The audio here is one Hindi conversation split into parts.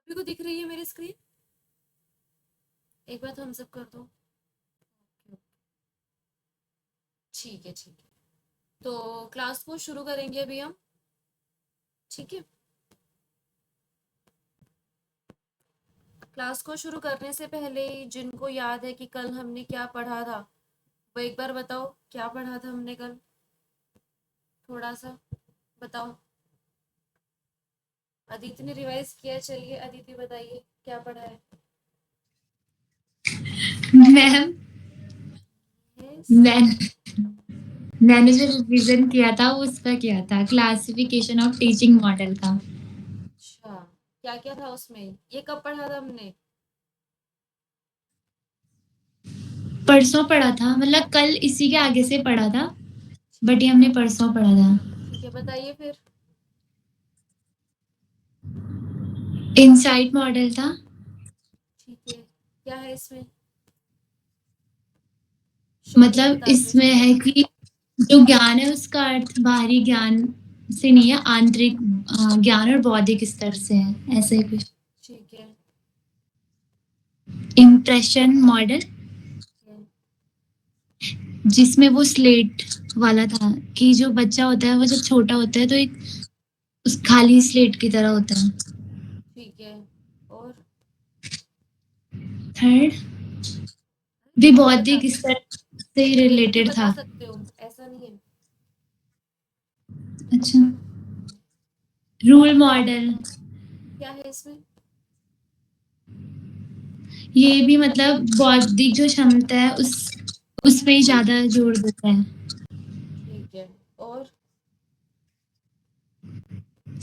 सभी को दिख रही है मेरी स्क्रीन? एक बार थम्स अप कर दो। ठीक है, ठीक है। तो क्लास को शुरू करेंगे अभी हम। ठीक है। क्लास को शुरू करने से पहले जिनको याद है कि कल हमने क्या पढ़ा था, वो एक बार बताओ क्या पढ़ा था हमने कल। थोड़ा सा बताओ। अदिति ने रिवाइज किया, चलिए अदिति बताइए क्या पढ़ा है। Ma'am, Yes. मैं मैंने जो रिवीजन किया था वो उसका किया था, क्लासिफिकेशन ऑफ टीचिंग मॉडल का। अच्छा, क्या क्या था उसमें? ये कब पढ़ा था हमने? परसों पढ़ा था, मतलब कल इसी के आगे से पढ़ा था, ठीक बट ये है, हमने परसों पढ़ा था। ठीक है, बताइए फिर। इनसाइट मॉडल था। ठीक है, क्या है इसमें? शॉर्ट में मतलब बता दो इसमें इसके है बारे में। कि जो ज्ञान है उसका अर्थ बाहरी ज्ञान से नहीं है, आंतरिक ज्ञान और बौद्धिक स्तर से है, ऐसे ही कुछ। ठीक है। इम्प्रेशन मॉडल, है। जिसमें वो स्लेट वाला था कि जो बच्चा होता है वो जब छोटा होता है तो एक उस खाली स्लेट की तरह होता है। ठीक है। और थर्ड, भी लिख के बता बौद्धिक दो। स्तर से लिख के रिलेटेड बता था। सकते हो, ऐसा नहीं है। अच्छा, रूल मॉडल, क्या है इसमें? ये भी मतलब बौद्धिक जो क्षमता है उस पे ही ज्यादा जोर देता है। ठीक है। और?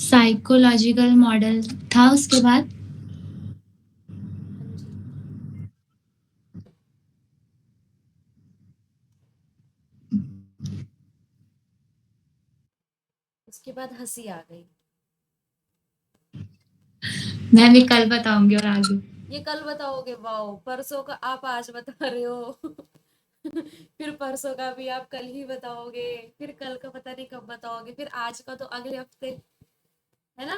साइकोलॉजिकल मॉडल था उसके बाद। हाँ जी। उसके बाद हंसी आ गई। मैं भी कल बताऊंगी और आगे। ये कल बताओगे? वाओ, परसों का आप आज बता रहे हो। फिर परसों का भी आप कल ही बताओगे। फिर कल का पता नहीं कब बताओगे, फिर आज का तो अगले हफ्ते। है ना?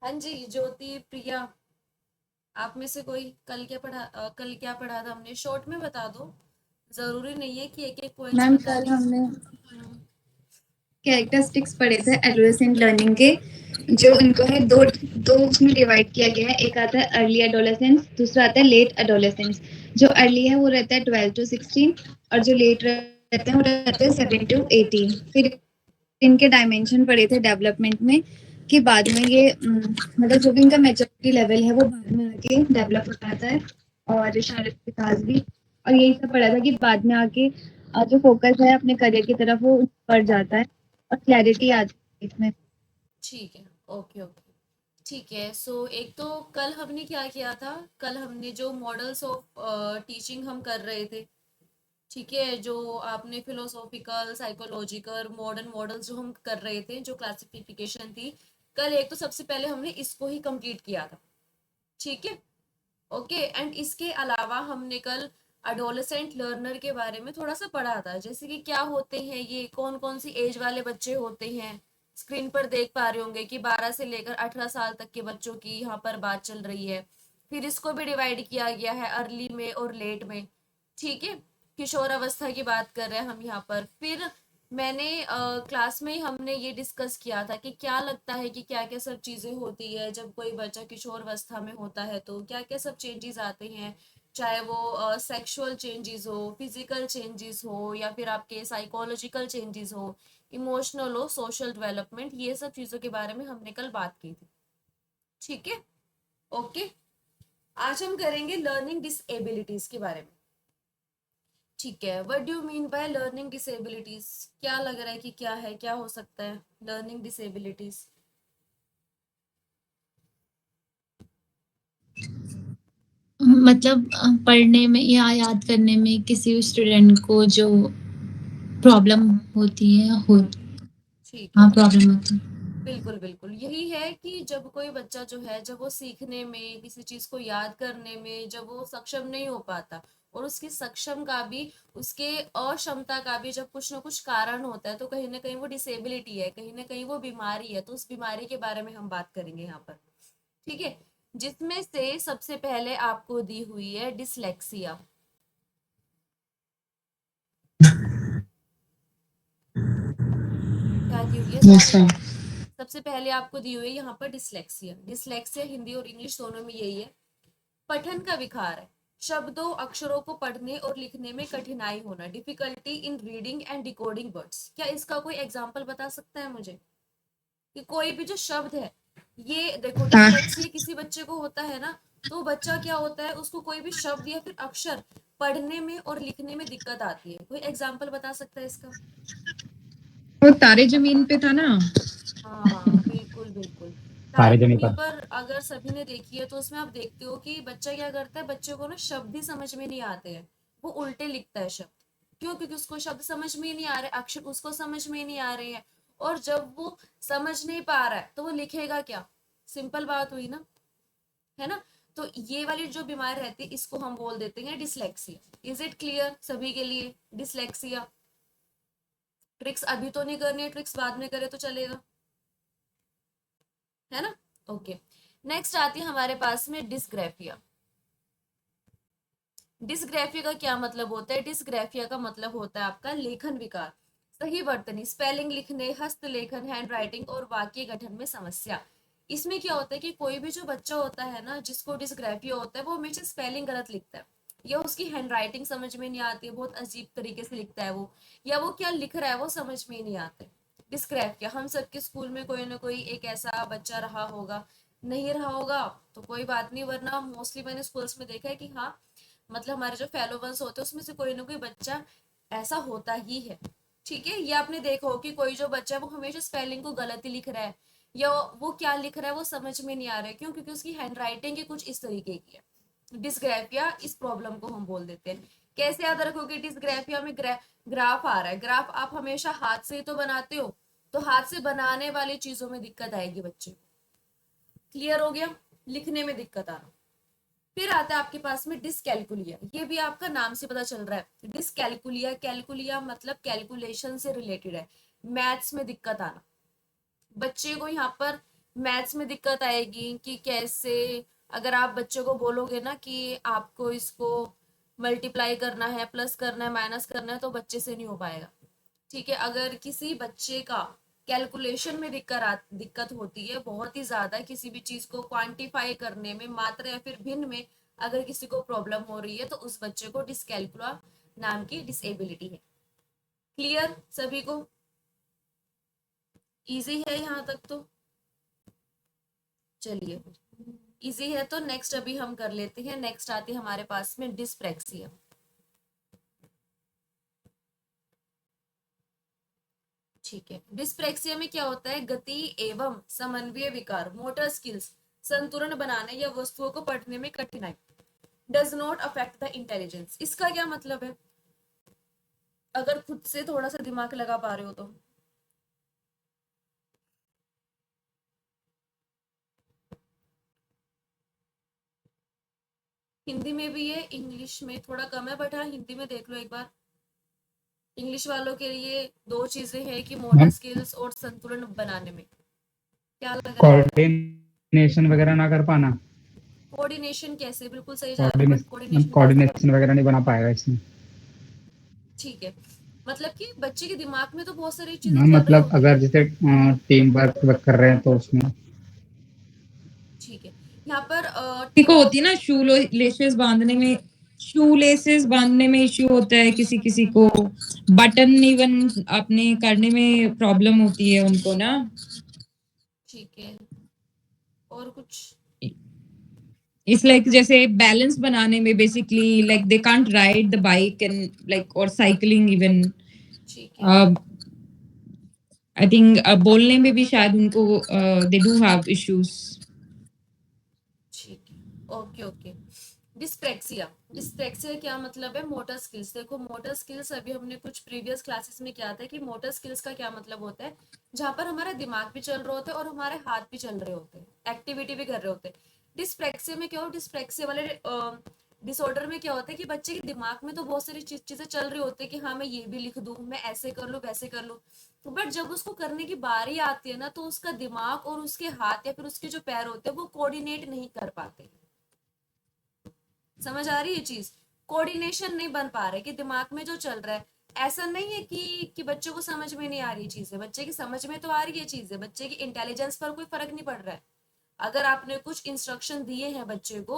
हाँ जी, ज्योति, प्रिया, आप में से कोई कल क्या पढ़ा था हमने? शॉर्ट में बता दो। जरूरी नहीं है कि एक एक पॉइंट्स मैम, कल बताने हैं। हमने हम्म। कैरेक्टरिस्टिक्स पढ़े थे एडोलेसेंट लर्निंग के, जो इनको है दो दो उसमें डिवाइड किया गया है। एक आता है अर्ली एडोलेसेंस, दूसरा आता है लेट एडोलेसेंस। जो अर्ली है वो रहता है 12 to 16, और जो लेट रहते हैं वो रहते हैं 7 to 18। फिर इनके डायमेंशन पढ़े थे डेवलपमेंट में, कि बाद में ये मतलब जो भी इनका मेच्योरिटी लेवल है वो बाद में आके डेवलप हो जाता है, और शारीरिक विकास भी। और यही सब पढ़ा था कि बाद में आके जो फोकस है अपने करियर की तरफ वो बढ़ जाता है, और क्लैरिटी आती है इसमें। ठीक है। Okay, okay. ठीक है। सो एक तो कल हमने क्या किया था? कल हमने जो मॉडल्स ऑफ टीचिंग हम कर रहे थे, ठीक है, जो आपने फिलोसॉफिकल, साइकोलॉजिकल, मॉडर्न मॉडल्स जो हम कर रहे थे, जो क्लासिफिकेशन थी, कल एक तो सबसे पहले हमने इसको ही कंप्लीट किया था। ठीक है। ओके। एंड इसके अलावा हमने कल अडोलेसेंट लर्नर के बारे में थोड़ा सा पढ़ा था, जैसे कि क्या होते हैं ये, कौन कौन सी एज वाले बच्चे होते हैं। स्क्रीन पर देख पा रहे होंगे कि 12 से लेकर 18 साल तक के बच्चों की यहाँ पर बात चल रही है। फिर इसको भी डिवाइड किया गया है अर्ली में और लेट में। ठीक है। किशोर अवस्था की बात कर रहे हैं हम यहाँ पर। फिर मैंने क्लास में ही हमने ये डिस्कस किया था कि क्या लगता है कि क्या क्या सब चीजें होती है जब कोई बच्चा किशोर अवस्था में होता है, तो क्या क्या सब चेंजेस आते हैं। चाहे वो सेक्सुअल चेंजेस हो, फिजिकल चेंजेस हो, या फिर आपके साइकोलॉजिकल चेंजेस हो, इमोशनल हो, सोशल डेवलपमेंट, ये सब चीजों के बारे में हमने कल बात की थी। ठीक है। ओके। आज हम करेंगे लर्निंग डिसेबिलिटीज के बारे में। ठीक है। What do you mean by learning disabilities? क्या लग रहा है कि क्या है, क्या हो सकता है लर्निंग डिसेबिलिटीज? मतलब पढ़ने में या याद करने में किसी स्टूडेंट को जो प्रॉब्लम होती है हो। ठीक हाँ, है। प्रॉब्लम होती है। बिल्कुल, बिल्कुल यही है कि जब कोई बच्चा जो है, जब वो सीखने में, किसी चीज को याद करने में जब वो सक्षम नहीं हो पाता, और उसकी सक्षम का भी, उसके अक्षमता का भी जब कुछ ना कुछ कारण होता है, तो कहीं ना कहीं वो डिसेबिलिटी है, कहीं ना कहीं वो बीमारी है। तो उस बीमारी के बारे में हम बात करेंगे यहाँ पर। ठीक है। जिसमें से सबसे पहले आपको दी हुई है डिसलेक्सिया। क्या दी हुई है यस सबसे मैम। सबसे पहले आपको दी हुई है यहाँ पर डिसलेक्सिया। डिसलेक्सिया हिंदी और इंग्लिश दोनों में यही है, पठन का विकार है, शब्दों अक्षरों को पढ़ने और लिखने में कठिनाई होना, difficulty in reading and decoding words. क्या इसका कोई एग्जांपल बता सकता है मुझे कि कोई भी जो शब्द है, ये देखो हाँ, डिसलेक्सिया किसी बच्चे को होता है ना, तो बच्चा क्या होता है, उसको कोई भी शब्द या फिर अक्षर पढ़ने में और लिखने में दिक्कत आती है। कोई एग्जांपल बता सकता है इसका? वो तारे जमीन पे था ना। हाँ बिल्कुल बिल्कुल। तारे सारे जने जमीन पर। पर अगर सभी ने देखी है तो उसमें आप देखते हो कि बच्चा क्या करता है, बच्चे को ना शब्द ही समझ में नहीं आते हैं, वो उल्टे लिखता है शब्द। क्यों? क्योंकि उसको शब्द समझ में ही नहीं आ रहे, अक्षर उसको समझ में ही नहीं आ रहे हैं। और जब वो समझ नहीं पा रहा है तो वो लिखेगा क्या? सिंपल बात हुई ना, है ना? तो ये वाली जो बीमारी रहती है इसको हम बोल देते हैं डिसलेक्सिया। इज इट क्लियर सभी के लिए? डिसलेक्सिया। ट्रिक्स अभी तो नहीं करनी है, ट्रिक्स बाद में करे तो चलेगा, है ना? ओके। नेक्स्ट आती है हमारे पास में डिस्ग्राफिया। डिस्ग्राफिया का क्या मतलब होता है? डिस्ग्राफिया का मतलब होता है आपका लेखन विकार, सही वर्तनी, स्पेलिंग लिखने, हस्तलेखन, हैंड राइटिंग और वाक्य गठन में समस्या। इसमें क्या होता है कि कोई भी जो बच्चा होता है ना जिसको डिस्ग्राफिया होता है वो हमेशा स्पेलिंग गलत लिखता है, या उसकी हैंड राइटिंग समझ में नहीं आती है, बहुत अजीब तरीके से लिखता है वो, या वो क्या लिख रहा है वो समझ में ही नहीं आता है। डिस्ग्राफिया हम सबके स्कूल में कोई ना कोई एक ऐसा बच्चा रहा होगा, नहीं रहा होगा तो कोई बात नहीं, वरना मोस्टली मैंने स्कूल्स में देखा है कि हाँ, मतलब हमारे जो फेलो वंस होते हैं उसमें से कोई ना कोई बच्चा ऐसा होता ही है। ठीक है, ये आपने देखा हो कि कोई जो बच्चा है वो हमेशा स्पेलिंग को गलत ही लिख रहा है, या वो क्या लिख रहा है वो समझ में नहीं आ रहा है। क्यों? क्योंकि उसकी हैंड राइटिंग ही कुछ इस तरीके की है। डिस्ग्राफिया इस प्रॉब्लम को हम बोल देते हैं। कैसे याद रखोगे? डिस्ग्राफिया में ग्राफ आ रहा है, ग्राफ आप हमेशा हाथ से ही तो बनाते हो, तो हाथ से बनाने वाली चीजों में दिक्कत आएगी बच्चे को। क्लियर हो गया? लिखने में दिक्कत आना। फिर आता है आपके पास में डिसकैलकुलिया। ये भी आपका नाम से पता चल रहा है, डिसकैलकुलिया, कैलकुलिया मतलब कैलकुलेशन से रिलेटेड है, मैथ्स में दिक्कत आना। बच्चे को यहाँ पर मैथ्स में दिक्कत आएगी कि कैसे, अगर आप बच्चे को बोलोगे ना कि आपको इसको मल्टीप्लाई करना है, प्लस करना है, माइनस करना है, तो बच्चे से नहीं हो पाएगा। ठीक है, अगर किसी बच्चे का कैलकुलेशन में दिक्कत होती है बहुत ही ज्यादा, किसी भी चीज को क्वांटिफाई करने में, मात्रा या फिर भिन्न में अगर किसी को प्रॉब्लम हो रही है तो उस बच्चे को डिसकैलकुला नाम की डिसेबिलिटी है। क्लियर सभी को? इजी है यहाँ तक तो? चलिए, इजी है तो नेक्स्ट अभी हम कर लेते हैं। नेक्स्ट आती है हमारे पास में डिस्प्रेक्सिया। ठीक है, डिस्प्रेक्सिया में क्या होता है? गति एवं समन्वय विकार, मोटर स्किल्स, संतुलन बनाने या वस्तुओं को पढ़ने में कठिनाई, does not affect the intelligence. इसका क्या मतलब है? अगर खुद से थोड़ा सा दिमाग लगा पा रहे हो तो। हिंदी में भी है, इंग्लिश में थोड़ा कम है, बट हाँ हिंदी में देख लो एक बार। इंग्लिश वालों के लिए दो चीजें हैं कि मोटर मैम स्किल्स और संतुलन बनाने में। क्या लग रहा है? कोऑर्डिनेशन वगैरह ना कर पाना। कोऑर्डिनेशन कैसे? बिल्कुल सही जा रहे हो, बट कोऑर्डिनेशन कोऑर्डिनेशन कैसे? कोऑर्डिनेशन वगैरह नहीं बना पाएगा इसमें। ठीक है, मतलब कि बच्चे के दिमाग में तो बहुत सारी चीजें मैम चल रही मतलब होती अगर है। जैसे टीम वर्क कर रहे हैं तो उसमें। ठीक है, यहाँ पर किसी को टीम होती है ना शू लेसेस बांधने में, शू लेसेस बांधने में इश्यू होता है, किसी किसी को बटन इवन अपने करने में प्रॉब्लम होती है उनको ना। ठीक है, और कुछ? इट्स लाइक जैसे बैलेंस बनाने में basically like they can't ride the bike and like और साइकिलिंग इवन। ठीक है, आई थिंक बोलने में भी शायद उनको दे डू हैव इश्यूज। ठीक है, ओके ओके। डिस्प्रेक्सिया, डिस्प्रेक्सिया क्या मतलब है? Motor skills. देखो मोटर स्किल्स अभी हमने कुछ प्रीवियस क्लासेस में किया था कि मोटर स्किल्स का क्या मतलब होता है, जहां पर हमारा दिमाग भी चल रहा होता है और हमारे हाथ भी चल रहे होते हैं, एक्टिविटी भी कर रहे होते हैं। डिस्प्रेक्सिया में क्या हो? डिस्प्रेक्सिया वाले डिसऑर्डर में क्या होता है कि बच्चे के दिमाग में तो बहुत सारी चीजें चल रही होती है कि हाँ मैं ये भी लिख दूं, मैं ऐसे कर लूं, वैसे कर लूं, बट जब उसको करने की बारी आती है ना तो उसका दिमाग और उसके हाथ या फिर उसके जो पैर होते हैं वो कोऑर्डिनेट नहीं कर पाते। समझ आ रही है चीज? कोऑर्डिनेशन नहीं बन पा रहे कि दिमाग में जो चल रहा है। ऐसा नहीं है कि बच्चों को समझ में नहीं आ रही चीजें, बच्चे की समझ में तो आ रही है चीजें, बच्चे की इंटेलिजेंस पर कोई फर्क नहीं पड़ रहा है। अगर आपने कुछ इंस्ट्रक्शन दिए हैं बच्चे को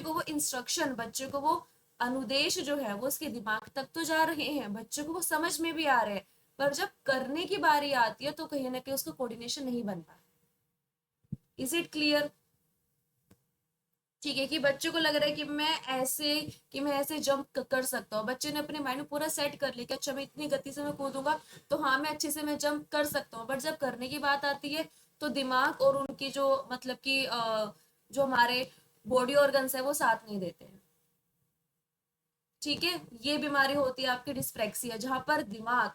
वो इंस्ट्रक्शन, बच्चे को वो अनुदेश जो है वो उसके दिमाग तक तो जा रहे हैं, बच्चे को वो समझ में भी आ रहे हैं, पर जब करने की बारी आती है तो कहीं ना कहीं उसका कोऑर्डिनेशन नहीं बन पा रहा। Is it clear? ठीक है, कि बच्चे को लग रहा है कि मैं ऐसे जंप कर सकता हूँ, बच्चे ने अपने माइंड में पूरा सेट कर लिया कि अच्छा मैं इतनी गति से मैं कूदूंगा तो हाँ मैं अच्छे से मैं जंप कर सकता हूँ, बट जब करने की बात आती है तो दिमाग और उनकी जो मतलब कि जो हमारे बॉडी ऑर्गन्स है वो साथ नहीं देते हैं। ठीक है, ये बीमारी होती है आपकी डिस्प्रेक्सिया, जहां पर दिमाग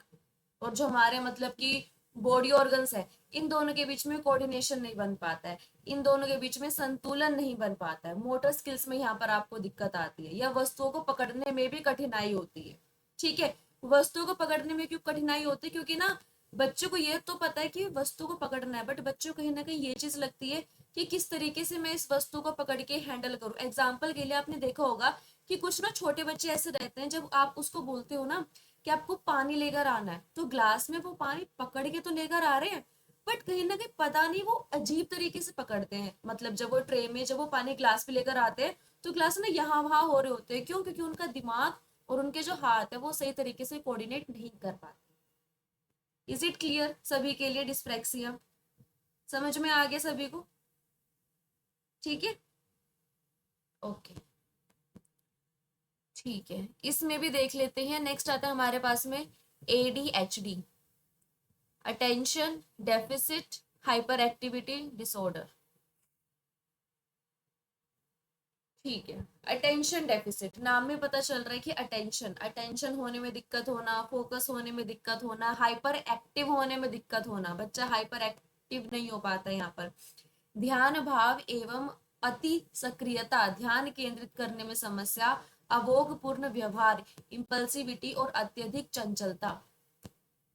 और जो हमारे मतलब कि बॉडी ऑर्गन्स है इन दोनों के बीच में कोऑर्डिनेशन नहीं बन पाता है, इन दोनों के बीच में संतुलन नहीं बन पाता है, मोटर स्किल्स में यहाँ पर आपको दिक्कत आती है या वस्तुओं को पकड़ने में भी कठिनाई होती है। ठीक है, वस्तुओं को पकड़ने में क्यों कठिनाई होती है? क्योंकि ना बच्चों को ये तो पता है कि वस्तु को पकड़ना है, बट बच्चों को कहीं ना कहीं ये चीज लगती है कि किस तरीके से मैं इस वस्तु को पकड़ के हैंडल करूं। एग्जाम्पल के लिए आपने देखा होगा कि कुछ ना छोटे बच्चे ऐसे रहते हैं, जब आप उसको बोलते हो ना कि आपको पानी लेकर आना है तो ग्लास में वो पानी पकड़ के तो लेकर आ रहे हैं, बट कहीं ना कहीं पता नहीं वो अजीब तरीके से पकड़ते हैं। मतलब जब वो ट्रे में जब वो पानी ग्लास में लेकर आते हैं तो ग्लास ना यहाँ वहां हो रहे होते हैं, क्यों? क्योंकि उनका दिमाग और उनके जो हाथ है वो सही तरीके से कोऑर्डिनेट नहीं कर पाते। इज इट क्लियर सभी के लिए? डिस्प्रेक्सिया समझ में आ गया सभी को? ठीक है, ओके, ठीक है, इसमें भी देख लेते हैं। नेक्स्ट आता है हमारे पास में ADHD, attention deficit hyper activity disorder. ठीक है, अटेंशन डेफिसिट, नाम में पता चल रहा है कि अटेंशन होने में दिक्कत होना, फोकस होने में दिक्कत होना, हाइपर एक्टिव होने में दिक्कत होना, बच्चा हाइपर एक्टिव नहीं हो पाता यहाँ पर। ध्यान भाव एवं अति सक्रियता, ध्यान केंद्रित करने में समस्या, अभोगपूर्ण व्यवहार, इम्पल्सिविटी और अत्यधिक चंचलता।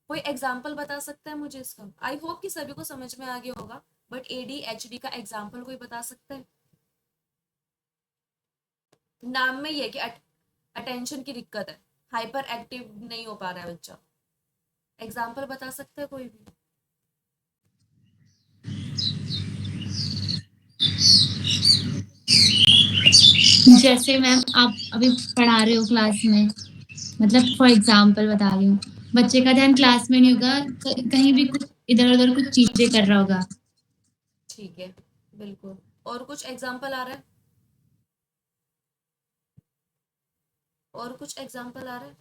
कोई एग्जाम्पल बता सकता है मुझे इसका? आई होप कि सभी को समझ में आ गया होगा, बट ADHD का एग्जाम्पल कोई बता सकता है? नाम में ये कि अटेंशन की दिक्कत है, हाइपर एक्टिव नहीं हो पा रहा है बच्चा, एग्जाम्पल बता सकता है कोई भी? जैसे मैम आप अभी पढ़ा रहे हो क्लास में, मतलब फॉर एग्जाम्पल बता रही हूँ, बच्चे का ध्यान क्लास में नहीं होगा, कहीं भी कुछ इधर उधर कुछ चीजें कर रहा होगा। ठीक है, बिल्कुल। और कुछ एग्जाम्पल आ रहा है? और कुछ एग्जाम्पल आ रहा है?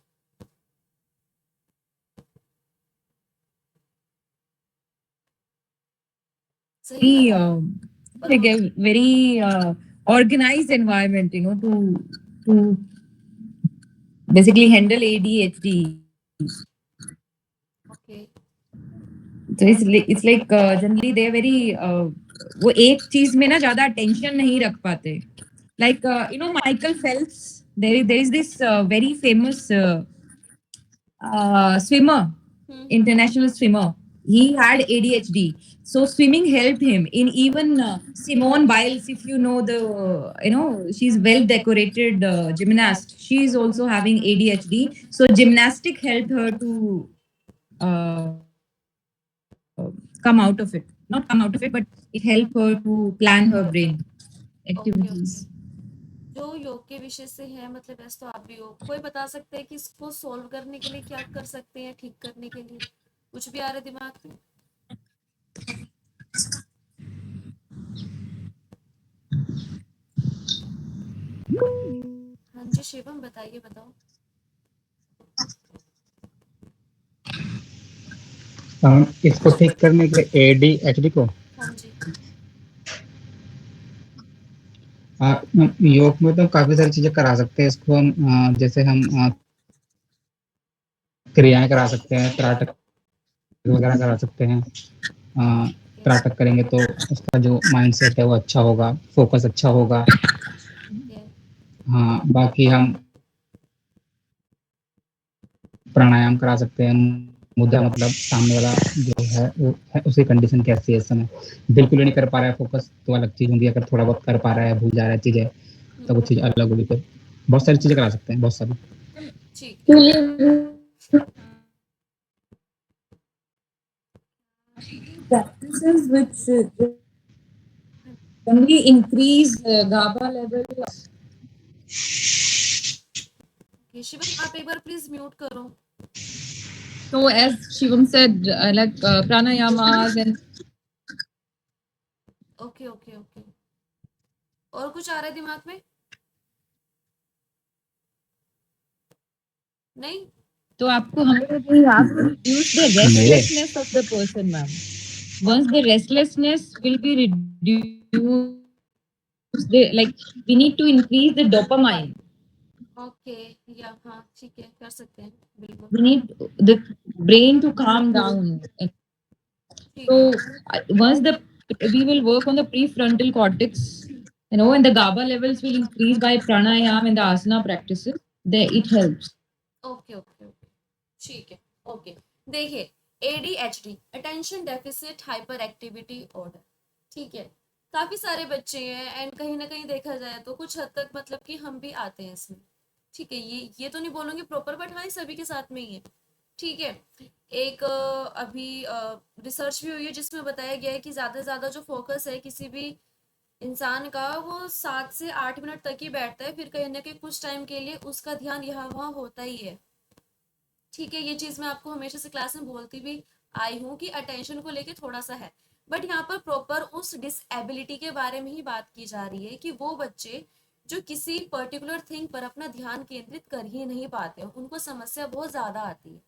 सही very like a very organized environment, you know, to basically handle ADHD. Okay, So it's like generally they are very वो एक चीज में ना ज्यादा attention नहीं रख पाते. Like you know Michael Phelps, there is this very famous swimmer, international swimmer. He had ADHD. So swimming helped him. In even Simone Biles, if you know she's well decorated gymnast. She is also having ADHD. So gymnastic helped her to uh, come out of it. Not come out of it, but it helped her to plan her brain activities. जो योग के विषय से है, मतलब ऐसा तो आप भी हो, कोई बता सकते हैं कि इसको सोल्व करने के लिए क्या कर सकते हैं, ठीक करने के लिए? कुछ भी आ रहा है दिमाग में? हाँ जी शिवम बताइए, बताओ। इसको ठीक करने के लिए ADHD को हाँ जी, योग में तो काफी सारी चीजें करा सकते हैं। इसको हम जैसे हम क्रियाएं करा सकते हैं, त्राटक वगैरह करा सकते हैं। त्राटक करेंगे तो उसका जो माइंडसेट है वो अच्छा होगा, फोकस अच्छा होगा। ठीक है, हाँ, बाकी हम प्राणायाम करा सकते हैं। मुद्दा मतलब सामने वाला जो है वो है उसकी कंडीशन कैसी है इस समय। बिल्कुल ही नहीं कर पा रहा है फोकस तो अलग चीज़ होगी, अगर थोड़ा बहुत कर पा रहा है, भूल जा रहा है चीज़ें, तो वो चीज़ अलग होगी। फिर बहुत सारी चीज़ें करा सकते हैं, बहुत सारी। ठीक है। practices which only increase GABA level. Okay, Shivam आप एक बार प्लीज म्यूट करो। So as Shivam said, like pranayamas and okay okay okay, और कुछ आ रहा है दिमाग में? नहीं? तो आपको हमें you have to reduce the restlessness of the person, ma'am. Once the restlessness will be reduced, like we need to increase the dopamine. Okay, या हाँ ठीक है, कर सकते हैं बिल्कुल। We need the brain to calm down. ठीक So है। once we will work on the prefrontal cortex, and the GABA levels will increase by pranayam and the asana practices. It helps. Okay okay okay, ठीक है। ओके, देखिए, ADHD, attention deficit hyper activity order, ठीक है, काफी सारे बच्चे हैं एंड कहीं ना कहीं देखा जाए तो कुछ हद तक मतलब कि हम भी आते हैं इसमें, ठीक है। ये तो नहीं बोलूंगी प्रॉपर, बट हाँ सभी के साथ में ही है, ठीक है। एक अभी रिसर्च भी हुई है जिसमें बताया गया है कि ज्यादा से ज्यादा जो फोकस है किसी भी इंसान का वो 7 से 8 मिनट तक ही बैठता है, फिर कहीं ना कहीं कुछ टाइम के लिए उसका ध्यान यहाँ वहाँ होता ही है, ठीक है। ये चीज मैं आपको हमेशा से क्लास में बोलती भी आई हूँ कि अटेंशन को लेके थोड़ा सा है, बट यहाँ पर प्रॉपर उस डिसएबिलिटी के बारे में ही बात की जा रही है कि वो बच्चे जो किसी पर्टिकुलर थिंग पर अपना ध्यान केंद्रित कर ही नहीं पाते, उनको समस्या बहुत ज्यादा आती है,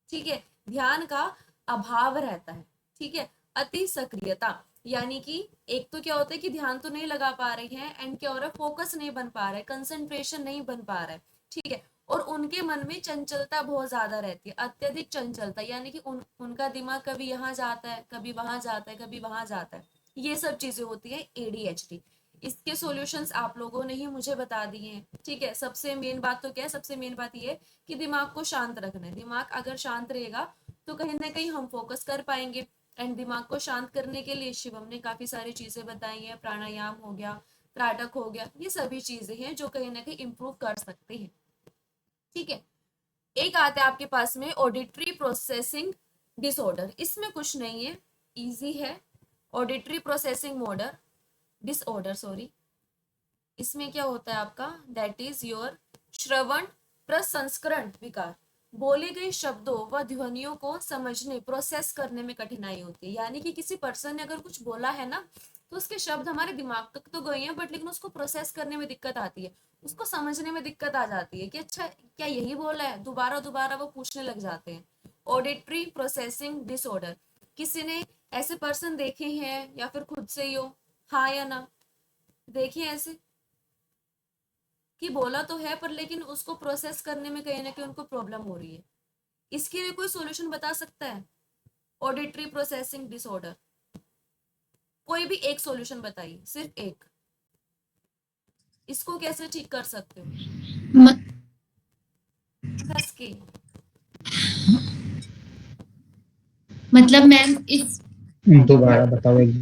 ठीक है। ध्यान का अभाव रहता है, ठीक है। अति सक्रियता, यानी कि एक तो क्या होता है कि ध्यान तो नहीं लगा पा रहे हैं एंड क्या हो रहा है, फोकस नहीं बन पा रहा है, कंसंट्रेशन नहीं बन पा रहा है, ठीक है। और उनके मन में चंचलता बहुत ज्यादा रहती है, अत्यधिक चंचलता, यानी कि उनका दिमाग कभी यहाँ जाता है, कभी वहां जाता है, कभी वहां जाता है। ये सब चीजें होती है ADHD। इसके सॉल्यूशंस आप लोगों ने ही मुझे बता दिए हैं, ठीक है। सबसे मेन बात तो क्या है, सबसे मेन बात ये है कि दिमाग को शांत रखना है। दिमाग अगर शांत रहेगा तो कहीं ना कहीं हम फोकस कर पाएंगे, एंड दिमाग को शांत करने के लिए शिवम ने काफी सारी चीजें बताई हैं, प्राणायाम हो गया, त्राटक हो गया, ये सभी चीजें हैं जो कहीं ना कहीं इम्प्रूव कर सकते हैं, ठीक है। एक आता है आपके पास में ऑडिटरी प्रोसेसिंग डिसऑर्डर, इसमें कुछ नहीं है, इजी है। ऑडिटरी प्रोसेसिंग मॉडर डिसऑर्डर, सॉरी, इसमें क्या होता है आपका, दैट इज योर श्रवण प्रसंस्करण विकार। बोले गए शब्दों व ध्वनियों को समझने प्रोसेस करने में कठिनाई होती है, यानी कि किसी पर्सन ने अगर कुछ बोला है ना तो उसके शब्द हमारे दिमाग तक तो गए हैं, बट लेकिन उसको प्रोसेस करने में दिक्कत आती है, उसको समझने में दिक्कत आ जाती है कि अच्छा क्या यही बोला है, दोबारा दोबारा वो पूछने लग जाते हैं। ऑडिटरी प्रोसेसिंग डिसऑर्डर, किसी ने ऐसे पर्सन देखे हैं या फिर खुद से ही हो, हाँ या ना, देखे ऐसे कि बोला तो है पर लेकिन उसको प्रोसेस करने में कहीं ना कहीं उनको प्रॉब्लम हो रही है। इसके लिए कोई सॉल्यूशन बता सकता है? ऑडिटरी प्रोसेसिंग डिसऑर्डर, कोई भी एक सॉल्यूशन बताइए, सिर्फ एक, इसको कैसे ठीक कर सकते हो? म- कस के। मतलब मैम इस दोबारा बताओ एक।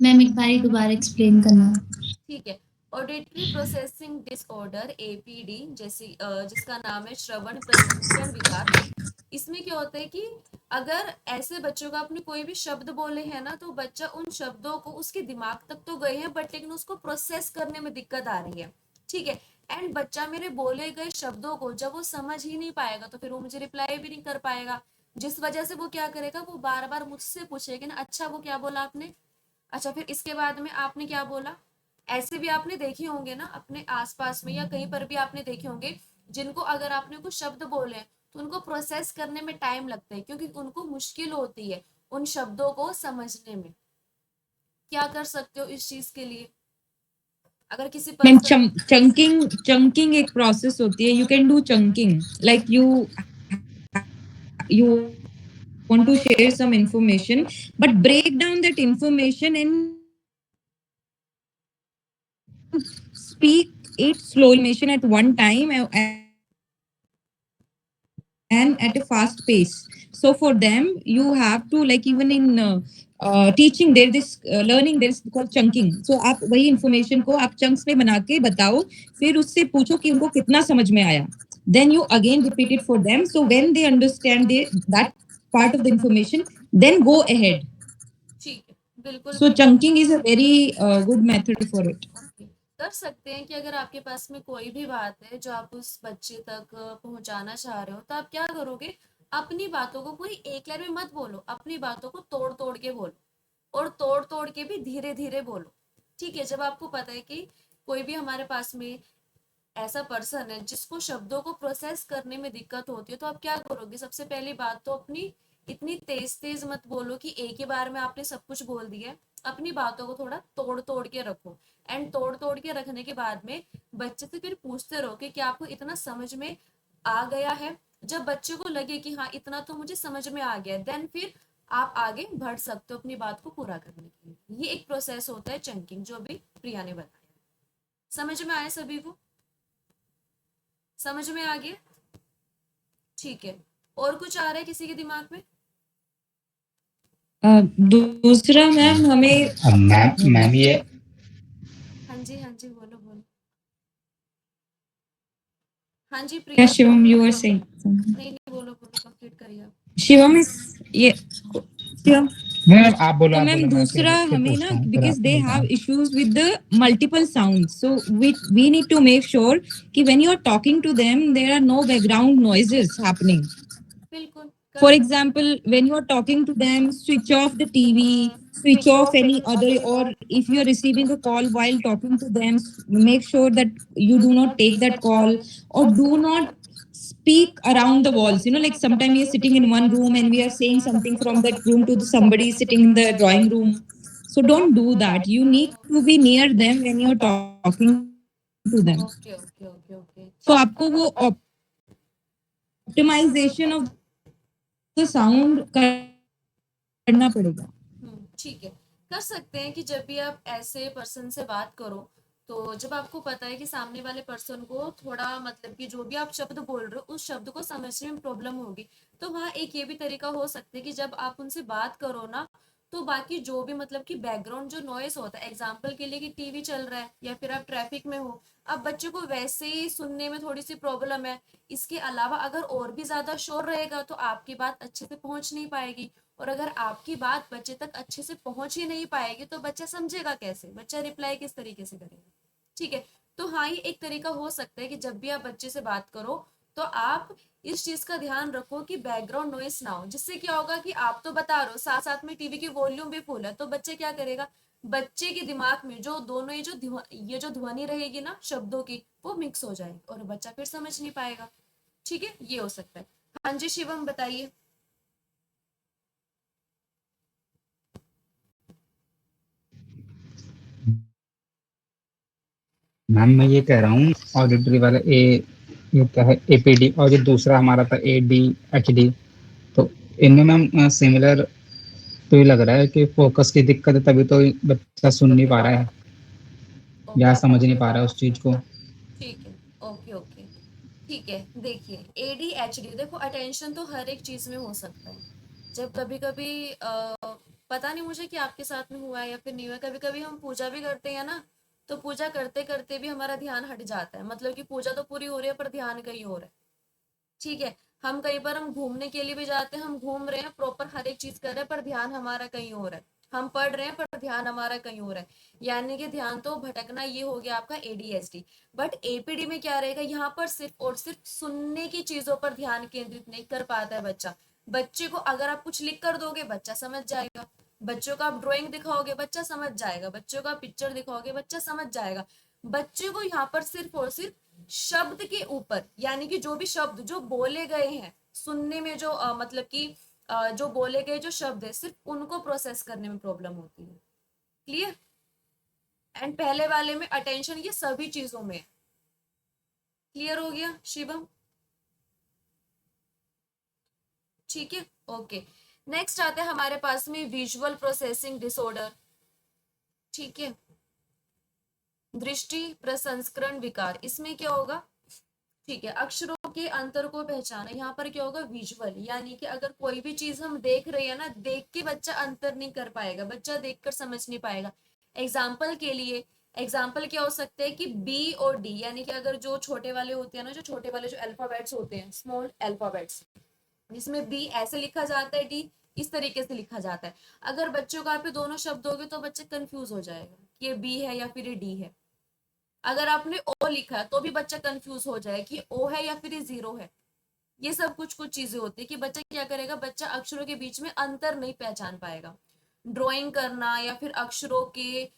मैम एक बार दोबारा एक्सप्लेन करना। ठीक है, ऑडिटरी प्रोसेसिंग डिसऑर्डर APD, जैसे जिसका नाम है श्रवण प्रसंस्करण विकार। इसमें क्या होता है कि अगर ऐसे बच्चों का आपने कोई भी शब्द बोले हैं ना तो बच्चा उन शब्दों को उसके दिमाग तक तो गए हैं बट लेकिन उसको प्रोसेस करने में दिक्कत आ रही है, ठीक है। एंड बच्चा मेरे बोले गए शब्दों को जब वो समझ ही नहीं पाएगा तो फिर वो मुझे रिप्लाई भी नहीं कर पाएगा, जिस वजह से वो क्या करेगा, वो बार बार मुझसे पूछेगा ना, अच्छा वो क्या बोला आपने, अच्छा फिर इसके बाद में आपने क्या बोला। ऐसे भी आपने देखे होंगे ना अपने आसपास में या कहीं पर भी आपने देखे होंगे जिनको अगर आपने कुछ शब्द बोले तो उनको प्रोसेस करने में टाइम लगता है क्योंकि उनको मुश्किल होती है उन शब्दों को समझने में। क्या कर सकते हो इस चीज के लिए? अगर किसी मैम पर्सन, चंकिंग एक प्रोसेस होती है. You can do chunking like you want to share some information but break down that information and speak 8 slow animation at one time and at a fast pace. So for them, you have to, like, even in teaching, there this learning, there is called chunking. So आप वही information को आप chunks में बना के बताओ, फिर उससे पूछो कि उनको कितना समझ में आया. Then you again repeat it for them. So when they understand that part of the information, then go ahead. ठीक है, बिल्कुल So chunking is a very good method for it. कर सकते हैं कि अगर आपके पास में कोई भी बात है जो आप उस बच्चे तक पहुंचाना चाह रहे हो, तो आप क्या करोगे, अपनी बातों को पूरी एक लाइन में मत बोलो, अपनी बातों को तोड़ तोड़ के बोलो, और तोड़ तोड़ के भी धीरे धीरे बोलो. ठीक है, जब आपको पता है कि कोई भी हमारे पास में ऐसा पर्सन है जिसको शब्दों को प्रोसेस करने में दिक्कत होती है, तो आप क्या करोगे, सबसे पहली बात तो अपनी इतनी तेज तेज मत बोलो कि एक ही बार में आपने सब कुछ बोल दिया. अपनी बातों को थोड़ा तोड़ तोड़ के रखो, एंड तोड़ तोड़ के रखने के बाद में बच्चे से फिर पूछते रहो कि क्या आपको इतना समझ में आ गया है. जब बच्चे को लगे कि हाँ इतना तो मुझे समझ में आ गया, देन फिर आप आगे बढ़ सकते हो अपनी बात को पूरा करने के लिए. ये एक प्रोसेस होता है चंकिंग, जो भी प्रिया ने बताया. समझ में आया सभी को? समझ में आ गया? ठीक है, और कुछ आ रहा है किसी के दिमाग में? दूसरा मैम हमें मैम ये हाँ जी बोलो बोलो. हाँ जी प्रिया. Yeah, Shivam, you were saying something. नहीं बोलो बोलो, कंप्लीट करिए आप. Shivam is Shivam. मैम आप बोलो, तो आप मैम बोलो, मैं दूसरा फिर हमें पूछता ना, हूँ, फिर because आपको they बोलता have हूँ. issues with the multiple sounds, so we need to make sure कि when you are talking to them, there are no background noises happening. बिल्कुल. For example, when you are talking to them, switch off the TV, switch off any other, or if you are receiving a call while talking to them, make sure that you do not take that call, or do not speak around the walls. You know, like sometimes we are sitting in one room and we are saying something from that room to somebody sitting in the drawing room. So don't do that. You need to be near them when you are talking to them. Okay okay okay okay. So आपको वो optimization of the sound करना पड़ेगा. ठीक है, कर सकते हैं कि जब भी आप ऐसे पर्सन से बात करो, तो जब आपको पता है कि सामने वाले पर्सन को थोड़ा मतलब कि जो भी आप शब्द बोल रहे हो उस शब्द को समझने में प्रॉब्लम होगी, तो हाँ एक ये भी तरीका हो सकता है कि जब आप उनसे बात करो ना, तो बाकी जो भी मतलब कि बैकग्राउंड जो नॉइस होता है, एग्जाम्पल के लिए कि टीवी चल रहा है या फिर आप ट्रैफिक में हो, अब बच्चे को वैसे ही सुनने में थोड़ी सी प्रॉब्लम है, इसके अलावा अगर और भी ज्यादा शोर रहेगा तो आपकी बात अच्छे से पहुंच नहीं पाएगी, और अगर आपकी बात बच्चे तक अच्छे से पहुंच ही नहीं पाएगी तो बच्चा समझेगा कैसे, बच्चा रिप्लाई किस तरीके से करेगा. ठीक है, तो हाँ ये एक तरीका हो सकता है कि जब भी आप बच्चे से बात करो तो आप इस चीज का ध्यान रखो कि बैकग्राउंड नॉइस ना हो. जिससे क्या होगा कि आप तो बता रहे हो, साथ साथ में टीवी की वॉल्यूम भी फुल है, तो बच्चे क्या करेगा, बच्चे के दिमाग में जो दोनों ये जो ध्वनि रहेगी ना शब्दों की, वो मिक्स हो जाएगी और बच्चा फिर समझ नहीं पाएगा. ठीक है, ये हो सकता है. हाँ जी शिवम बताइए. मैम मैं ये कह रहा हूँ, ऑडिटरी वाला ये क्या है, एपीडी, और ये दूसरा हमारा था एडीएचडी, तो इनमें मैम सिमिलर तो ये लग रहा है कि फोकस की दिक्कत है, तभी तो बच्चा सुन नहीं पा रहा है या समझ नहीं पा रहा है उस चीज को. ठीक है, ओके ओके. ठीक है, देखिए एडीएचडी, देखो अटेंशन तो हर एक चीज में हो सकता है. जब कभी कभी पता नहीं मुझे कि आपके साथ में हुआ है या फिर नहीं हुआ, कभी कभी हम पूजा भी करते हैं ना, तो पूजा करते करते भी हमारा ध्यान हट जाता है, मतलब कि पूजा तो पूरी हो रही है पर ध्यान कहीं और है. ठीक है, हम कई बार हम घूमने के लिए भी जाते हैं, हम घूम रहे हैं प्रॉपर हर एक चीज कर रहे हैं पर ध्यान हमारा कहीं और है. हम पढ़ रहे हैं पर ध्यान हमारा कहीं और है, यानी कि ध्यान तो भटकना, ये हो गया आपका एडीएचडी. बट एपीडी में क्या रहेगा, यहाँ पर सिर्फ और सिर्फ सुनने की चीजों पर ध्यान केंद्रित नहीं कर पाता है बच्चा. बच्चे को अगर आप कुछ लिख कर दोगे बच्चा समझ जाएगा, बच्चों को आप ड्राइंग दिखाओगे बच्चा समझ जाएगा, बच्चों को आप पिक्चर दिखाओगे बच्चा समझ जाएगा. बच्चे को यहाँ पर सिर्फ और सिर्फ शब्द के ऊपर, यानी कि जो भी शब्द जो बोले गए हैं सुनने में, जो मतलब कि जो बोले गए जो शब्द है सिर्फ उनको प्रोसेस करने में प्रॉब्लम होती है. क्लियर? एंड पहले वाले में अटेंशन ये सभी चीजों में. क्लियर हो गया शिवम? ठीक है, ओके. नेक्स्ट आता है हमारे पास में विजुअल प्रोसेसिंग डिसऑर्डर. ठीक है, दृष्टि प्रसंस्करण विकार, इसमें क्या होगा? ठीक है, अक्षरों के अंतर को पहचाना, यहाँ पर क्या होगा? विजुअल, यानी कि अगर कोई भी चीज हम देख रहे हैं ना, देख के बच्चा अंतर नहीं कर पाएगा, बच्चा देखकर समझ नहीं पाएगा। एग्जाम्पल के लिए, एग्जाम्पल क्या हो सकते हैं कि बी और डी, यानी कि अगर जो छोटे वाले होते हैं ना, जो छोटे वाले जो अल्फाबेट्स होते हैं, स्मॉल अल्फाबेट्स, जिसमें बी ऐसे लिखा जाता है, डी इस तरीके से लिखा जाता है, अगर बच्चों को आप ये दोनों शब्द होंगे तो बच्चे कंफ्यूज हो जाएगा कि ये बी है या फिर ये डी है। अगर आपने ओ लिखा है तो भी बच्चा कंफ्यूज हो जाए कि ओ है या फिर ये जीरो है। ये सब कुछ कुछ चीजें होती है कि बच्चा क्या करेगा, बच्चा अक्षरों के बीच में अंतर नहीं पहचान पाएगा। ड्राइंग करना या फिर अक्षरों के,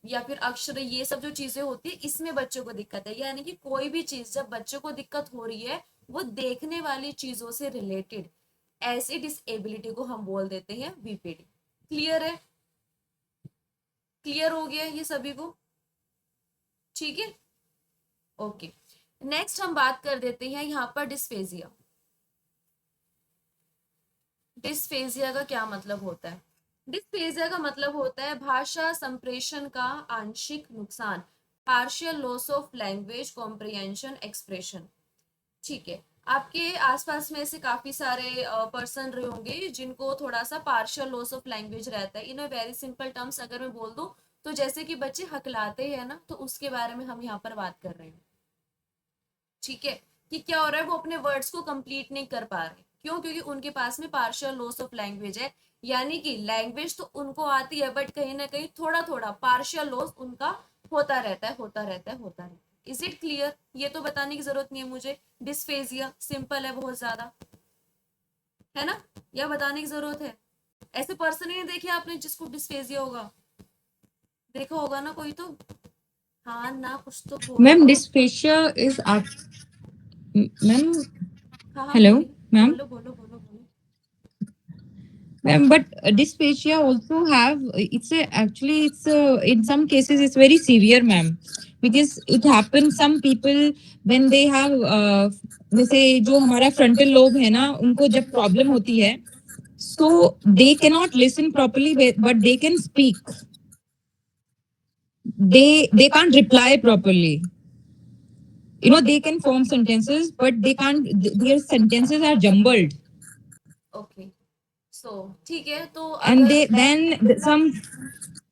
या फिर अक्षर, ये सब जो चीजें होती है इसमें बच्चों को दिक्कत है। यानी कि कोई भी चीज जब बच्चों को दिक्कत हो रही है वो देखने वाली चीजों से रिलेटेड, ऐसी डिसेबिलिटी को हम बोल देते हैं बीपीडी। क्लियर है? क्लियर हो गया ये सभी को? ठीक है, ओके। नेक्स्ट हम बात कर देते हैं यहाँ पर डिस्फेजिया। डिस्फेजिया का क्या मतलब होता है? डिस्फेजिया का मतलब होता है भाषा संप्रेषण का आंशिक नुकसान, partial loss of language comprehension expression. ठीक है, आपके आसपास में ऐसे काफी सारे पर्सन रहे होंगे जिनको थोड़ा सा पार्शियल लॉस ऑफ लैंग्वेज रहता है। इन अ वेरी सिंपल टर्म्स अगर मैं बोल दूं तो जैसे कि बच्चे हकलाते हैं ना, तो उसके बारे में हम यहाँ पर बात कर रहे हैं। ठीक है, कि क्या हो रहा है, वो अपने वर्ड्स को कंप्लीट नहीं कर पा रहे। क्यों? क्योंकि उनके पास में पार्शियल लॉस ऑफ लैंग्वेज है, यानी कि लैंग्वेज तो उनको आती है बट कहीं ना कहीं थोड़ा थोड़ा पार्शियल लॉस उनका होता रहता है, होता रहता है, होता रहता है। Is it clear? ये तो बताने की जरूरत नहीं है मुझे, डिस्फेजिया सिंपल है बहुत ज्यादा, है ना? या बताने की जरूरत है? ऐसे पर्सन ही नहीं देखे आपने जिसको डिस्फेजिया होगा? देखा होगा ना कोई तो? हाँ ना, कुछ तो Ma'am, बोलो। dysphagia is ma'am. हाँ हाँ, Hello, बोलिए, ma'am. बोलो बोलो बोलो बोलो। But dysphagia also have it's a actually it's in some cases it's very severe, ma'am, because it happens some people when they have जैसे जो हमारा frontal lobe है ना, उनको जब problem होती है, so they cannot listen properly, but they can speak. They can't reply properly. You know, they can form sentences, but they can't. Their sentences are jumbled, okay, so ठीक है, तो and अगर they then some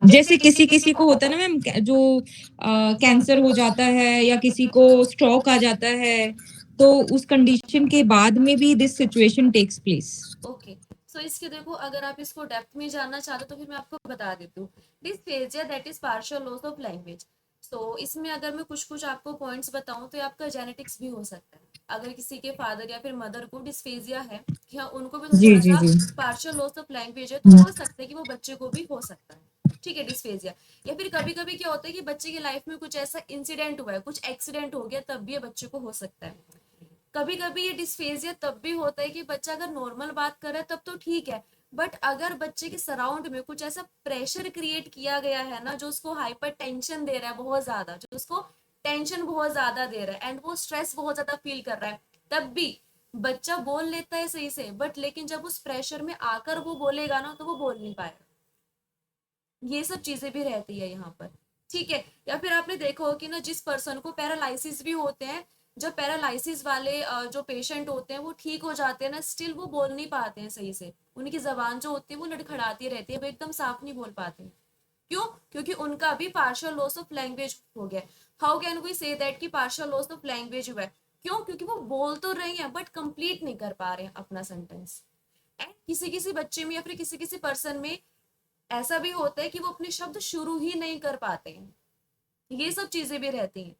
जैसे किसी किसी को होता है ना मैम, जो कैंसर हो जाता है या किसी को स्ट्रोक आ जाता है, तो उस कंडीशन के बाद में भी this situation takes place. Okay, so इसके देखो, अगर आप इसको डेप्थ में जानना चाहते हो तो फिर मैं आपको बता देती हूँ। Dysphasia that is partial loss of language. So इसमें अगर मैं कुछ कुछ आपको पॉइंट्स बताऊं तो आपका जेनेटिक्स भी हो सकता है। अगर किसी के फादर या फिर मदर को डिस्फेजिया है, कि हाँ उनको भी जी थोड़ा जी सा जी। पार्शियल लॉस ऑफ लैंग्वेज है, तो हो सकता है कि वो बच्चे को भी हो सकता है। ठीक है, डिस्फेजिया। या फिर कभी कभी क्या होता है कि बच्चे की लाइफ में कुछ ऐसा इंसिडेंट हुआ है, कुछ एक्सीडेंट हो गया, तब भी ये बच्चे को हो सकता है। कभी कभी ये डिस्फेजिया तब भी होता है कि बच्चा अगर नॉर्मल बात कर रहा है तब तो ठीक है, बट अगर बच्चे के सराउंड में कुछ ऐसा प्रेशर क्रिएट किया गया है ना, जो उसको हाइपर टेंशन दे रहा है बहुत ज्यादा, जो उसको टेंशन बहुत ज्यादा दे रहा है एंड वो स्ट्रेस बहुत ज्यादा फील कर रहा है, तब भी बच्चा बोल लेता है सही से, बट लेकिन जब उस प्रेशर में आकर वो बोलेगा ना तो वो बोल नहीं पाएगा। ये सब चीजें भी रहती है यहाँ पर। ठीक है, या फिर आपने देखा हो कि ना, जिस पर्सन को पैरालाइसिस भी होते हैं, जब पैरालाइसिस वाले जो पेशेंट होते हैं वो ठीक हो जाते हैं ना, स्टिल वो बोल नहीं पाते हैं सही से, उनकी जबान जो होती है वो लड़खड़ाती रहती है, वो एकदम साफ नहीं बोल पाते हैं। क्यों? क्योंकि उनका भी पार्शियल लॉस ऑफ लैंग्वेज हो गया। How can we say that कि पार्शियल लॉस ऑफ लैंग्वेज हुआ है? क्यों? क्योंकि वो बोल तो रही हैं बट कंप्लीट नहीं कर पा रहे हैं अपना सेंटेंस। एंड किसी किसी बच्चे में या फिर किसी किसी पर्सन में ऐसा भी होता है कि वो अपने शब्द शुरू ही नहीं कर पाते हैं। ये सब चीजें भी रहती हैं।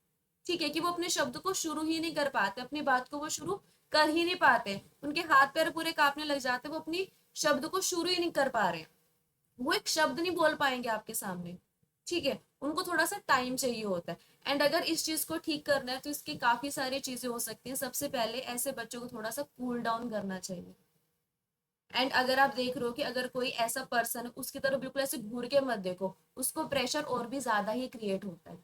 ठीक है, कि वो अपने शब्द को शुरू ही नहीं कर पाते, अपनी बात को वो शुरू कर ही नहीं पाते, उनके हाथ पैर पूरे कांपने लग जाते, वो अपनी शब्द को शुरू ही नहीं कर पा रहे, वो एक शब्द नहीं बोल पाएंगे आपके सामने। ठीक है, उनको थोड़ा सा टाइम चाहिए होता है। एंड अगर इस चीज को ठीक करना है तो इसकी काफी सारी चीजें हो सकती हैं। सबसे पहले ऐसे बच्चों को थोड़ा सा कूल डाउन करना चाहिए। एंड अगर आप देख रहे हो कि अगर कोई ऐसा पर्सन, उसकी तरफ बिल्कुल ऐसे घूर के मत देखो, उसको प्रेशर और भी ज्यादा ही क्रिएट होता है।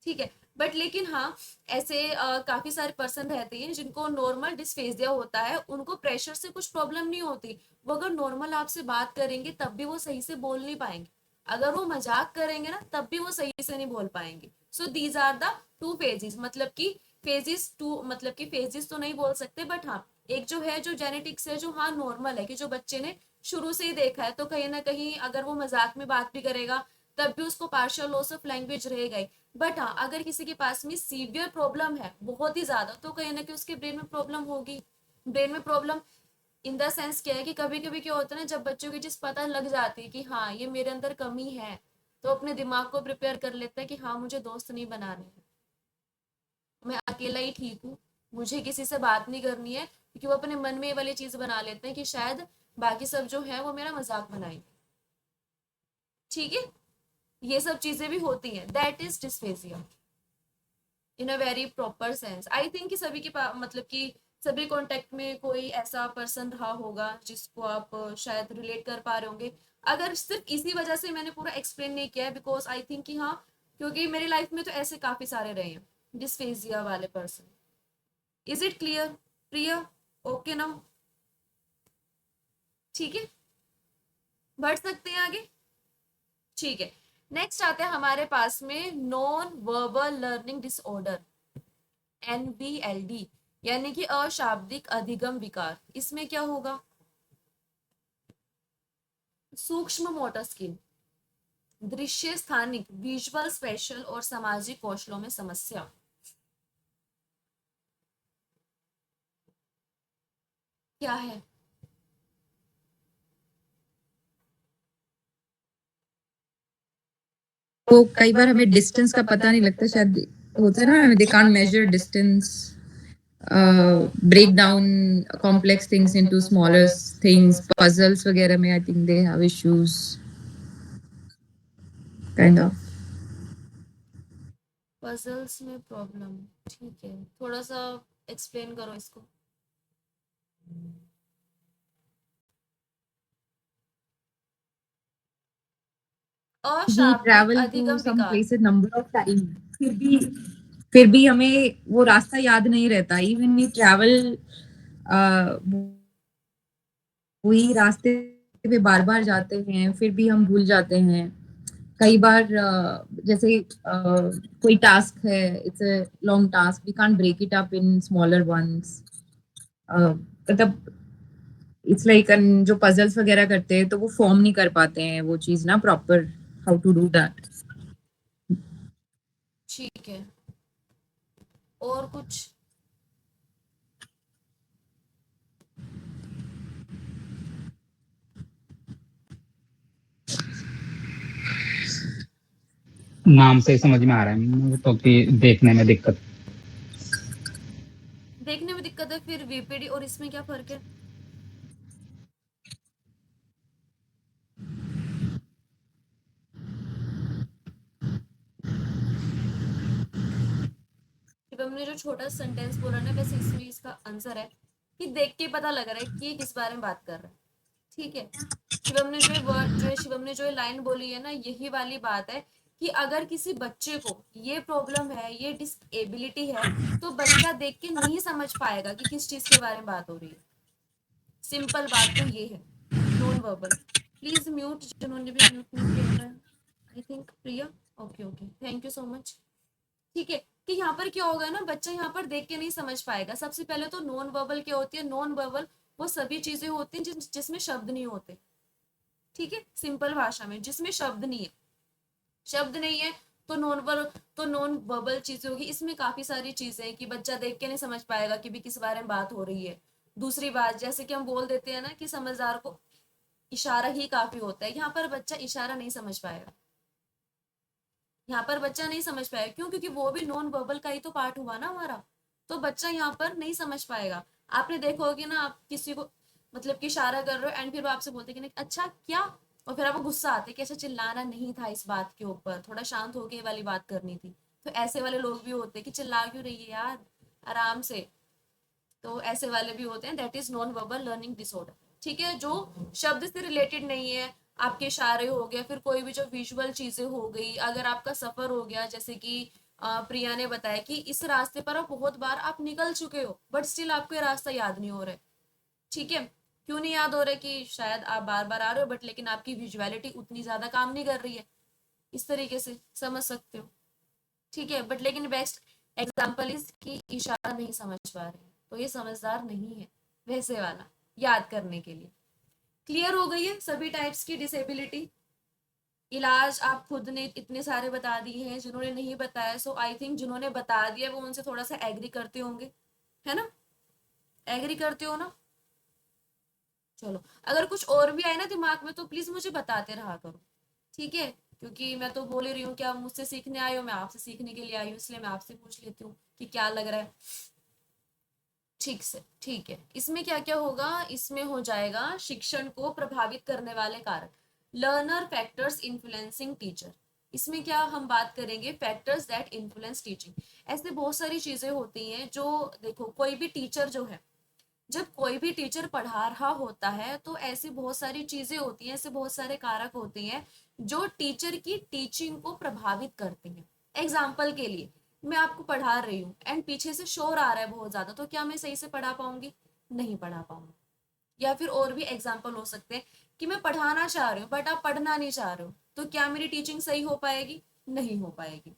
ठीक है, बट लेकिन हाँ, ऐसे काफी सारे पर्सन रहते हैं जिनको नॉर्मल डिस्फेजिया होता है, उनको प्रेशर से कुछ प्रॉब्लम नहीं होती, वो अगर नॉर्मल आपसे बात करेंगे तब भी वो सही से बोल नहीं पाएंगे। अगर वो मजाक करेंगे ना तब भी वो सही से नहीं बोल पाएंगे. So these are the two phases. मतलब कि फेजेस टू, मतलब कि फेजेस तो नहीं बोल सकते, बट हाँ एक जो है जो जेनेटिक्स है जो हाँ नॉर्मल है कि जो बच्चे ने शुरू से ही देखा है, तो कहीं ना कहीं अगर वो मजाक में बात भी करेगा तब भी उसको पार्शियल लॉस ऑफ लैंग्वेज रहेगा ही. बट हाँ अगर किसी के पास में सीवियर प्रॉब्लम है बहुत ही ज्यादा, तो कहीं ना कहीं उसके ब्रेन में प्रॉब्लम होगी. ब्रेन में प्रॉब्लम इन द सेंस क्या है कि कभी कभी क्या होता है ना, जब बच्चों की चीज पता लग जाती है कि हाँ ये मेरे अंदर कमी है, तो अपने दिमाग को प्रिपेयर कर लेता है कि हाँ मुझे दोस्त नहीं बनाने हैं, मैं अकेला ही ठीक हूँ, मुझे किसी से बात नहीं करनी है, क्योंकि वो अपने मन में ये वाली चीज बना लेते हैं कि शायद बाकी सब जो है वो मेरा मजाक बनाएंगे. ठीक है, ये सब चीजें भी होती हैं. That is dysphagia in a very proper sense. I think कि सभी के पास, मतलब कि सभी कांटेक्ट में कोई ऐसा पर्सन रहा होगा जिसको आप शायद रिलेट कर पा रहे होंगे. अगर सिर्फ इसी वजह से मैंने पूरा एक्सप्लेन नहीं किया है, बिकॉज आई थिंक कि हाँ, क्योंकि मेरी लाइफ में तो ऐसे काफी सारे रहे हैं डिस्फेजिया वाले person. Is it clear Priya? Okay now, ठीक है, बढ़ सकते हैं आगे. ठीक है, नेक्स्ट आते हैं हमारे पास में non verbal learning disorder, NVLD, यानी कि अशाब्दिक अधिगम विकार. इसमें क्या होगा? सूक्ष्म मोटर स्किल, दृश्य स्थानिक विजुअल स्पेशल और सामाजिक कौशलों में समस्या. क्या है? वो कई बार हमें डिस्टेंस का पता नहीं लगता, शायद होता है ना, they can't major distance, break down complex things into smaller things, puzzles वगैरह में I think they have issues, kind of. Puzzles में प्रॉब्लम, ठीक है, थोड़ा सा एक्सप्लेन करो इसको. We अशाब्दिक travel to अधिगम some विकार. places number of times, फिर भी हमें वो रास्ता याद नहीं रहता. Even we travel वही रास्ते पे बार बार जाते हैं, फिर भी हम भूल जाते हैं. कई बार जैसे कोई टास्क है, it's a long task, we can't break it up in smaller ones. मतलब इट्स लाइक जो पजल्स वगैरह करते हैं तो वो फॉर्म नहीं कर पाते हैं वो चीज ना proper, how to do that. ठीक है, और कुछ? नाम से ही समझ में आ रहा है तो कि देखने में दिक्कत. देखने में दिक्कत है, फिर VPD और इसमें क्या फर्क है? शिवम ने जो छोटा सेंटेंस बोला ना, वैसे इसमें इसका आंसर है कि देख के पता लग रहा है कि ये किस बारे में बात कर रहा है. ठीक है, शिवम ने जो वर्ड, जो शिवम ने जो लाइन बोली है ना, यही वाली बात है कि अगर किसी बच्चे को ये प्रॉब्लम है, ये डिसेबिलिटी है, तो बच्चा देख के नहीं समझ पाएगा कि किस चीज के बारे में बात हो रही है. सिंपल बात तो ये है. नॉन वर्बल, प्लीज म्यूट जिन्होंने भी म्यूट नहीं किया हुआ है. I think Priya. Okay okay, thank you so much. ठीक है, कि यहाँ पर क्या होगा ना, बच्चा यहाँ पर देख के नहीं समझ पाएगा. सबसे पहले तो नॉन वर्बल क्या होती है? नॉन वर्बल वो सभी चीजें होती हैं जिसमें शब्द नहीं होते. ठीक है, सिंपल भाषा में जिसमें शब्द नहीं है. शब्द नहीं है तो नॉन वर्बल चीजें होगी. इसमें काफी सारी चीजें हैं कि बच्चा देख के नहीं समझ पाएगा कि भी किस बारे में बात हो रही है. दूसरी बात, जैसे कि हम बोल देते हैं ना कि समझदार को इशारा ही काफी होता है, यहाँ पर बच्चा इशारा नहीं समझ पाएगा. यहाँ पर बच्चा नहीं समझ पाएगा. क्यों? क्योंकि वो भी नॉन वर्बल का ही तो पार्ट हुआ ना हमारा. तो बच्चा यहाँ पर नहीं समझ पाएगा. आपने देखा होगा ना, आप किसी को मतलब कि इशारा कर रहे हो एंड फिर वो आपसे बोलते कि नहीं अच्छा क्या, और फिर आपको गुस्सा आते कि ऐसा चिल्लाना नहीं था इस बात के ऊपर, थोड़ा शांत होके ये वाली बात करनी थी. तो ऐसे वाले लोग भी होते हैं कि चिल्ला क्यों रही है यार, आराम से. तो ऐसे वाले भी होते हैं. That is non verbal learning disorder. ठीक है, जो शब्द से रिलेटेड नहीं है, आपके इशारे हो गया, फिर कोई भी जो विजुअल चीजें हो गई, अगर आपका सफर हो गया, जैसे कि प्रिया ने बताया कि इस रास्ते पर आप बहुत बार आप निकल चुके हो बट स्टिल आपको ये रास्ता याद नहीं हो रहा है. ठीक है, क्यों नहीं याद हो रहा है कि शायद आप बार बार आ रहे हो बट लेकिन आपकी विजुअलिटी उतनी ज्यादा काम नहीं कर रही है, इस तरीके से समझ सकते हो। ठीक है, बट लेकिन बेस्ट एग्जाम्पल इज कि इशारा नहीं समझ पा रहे हैं तो ये समझदार नहीं है, वैसे वाला याद करने के लिए। क्लियर हो गई है सभी टाइप्स की डिसेबिलिटी। इलाज आप खुद ने इतने सारे बता दिए हैं, जिन्होंने नहीं बताया सो आई थिंक जिन्होंने बता दिया वो उनसे थोड़ा सा एग्री करते होंगे, है ना? एग्री करते हो ना? चलो, अगर कुछ और भी आए ना दिमाग में तो प्लीज मुझे बताते रहा करो, ठीक है? क्योंकि मैं तो बोल ही रही हूँ कि आप मुझसे सीखने आए हो, मैं आपसे सीखने के लिए आई हूँ, इसलिए मैं आपसे पूछ लेती हूँ कि क्या लग रहा है। ठीक से, ठीक है। इसमें क्या क्या होगा? इसमें हो जाएगा शिक्षण को प्रभावित करने वाले कारक, लर्नर फैक्टर्स इन्फ्लुएंसिंग टीचर। इसमें क्या हम बात करेंगे? Factors that influence teaching. ऐसे बहुत सारी चीजें होती हैं जो, देखो कोई भी टीचर जो है, जब कोई भी टीचर पढ़ा रहा होता है तो ऐसी बहुत सारी चीजें होती हैं, ऐसे बहुत सारे कारक होते हैं जो टीचर की टीचिंग को प्रभावित करते हैं। एग्जाम्पल के लिए, मैं आपको पढ़ा रही हूँ एंड पीछे से शोर आ रहा है बहुत ज्यादा, तो क्या मैं सही से पढ़ा पाऊंगी? नहीं पढ़ा पाऊंगी। या फिर और भी एग्जाम्पल हो सकते हैं कि मैं पढ़ाना चाह रही हूँ बट आप पढ़ना नहीं चाह रहे हो, तो क्या मेरी टीचिंग सही हो पाएगी? नहीं हो पाएगी।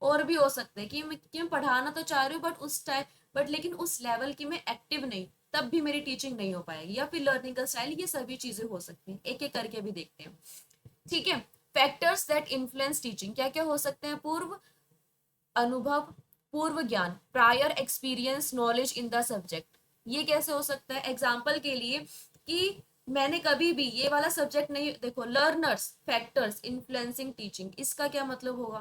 और भी हो सकते हैं कि मैं पढ़ाना तो चाह रही हूँ बट उस टाइम, बट लेकिन उस लेवल की मैं एक्टिव नहीं, तब भी मेरी टीचिंग नहीं हो पाएगी। या फिर लर्निंग का स्टाइल, ये सभी चीजें हो सकती हैं, एक एक करके भी देखते हैं। ठीक है, फैक्टर्स दैट इन्फ्लुएंस टीचिंग क्या क्या हो सकते हैं? पूर्व अनुभव, पूर्व ज्ञान, prior experience, knowledge in the subject. ये कैसे हो सकता है? एग्जाम्पल के लिए कि मैंने कभी भी ये वाला सब्जेक्ट नहीं, देखो लर्नर्स फैक्टर्स इन्फ्लुएंसिंग टीचिंग, इसका क्या मतलब होगा?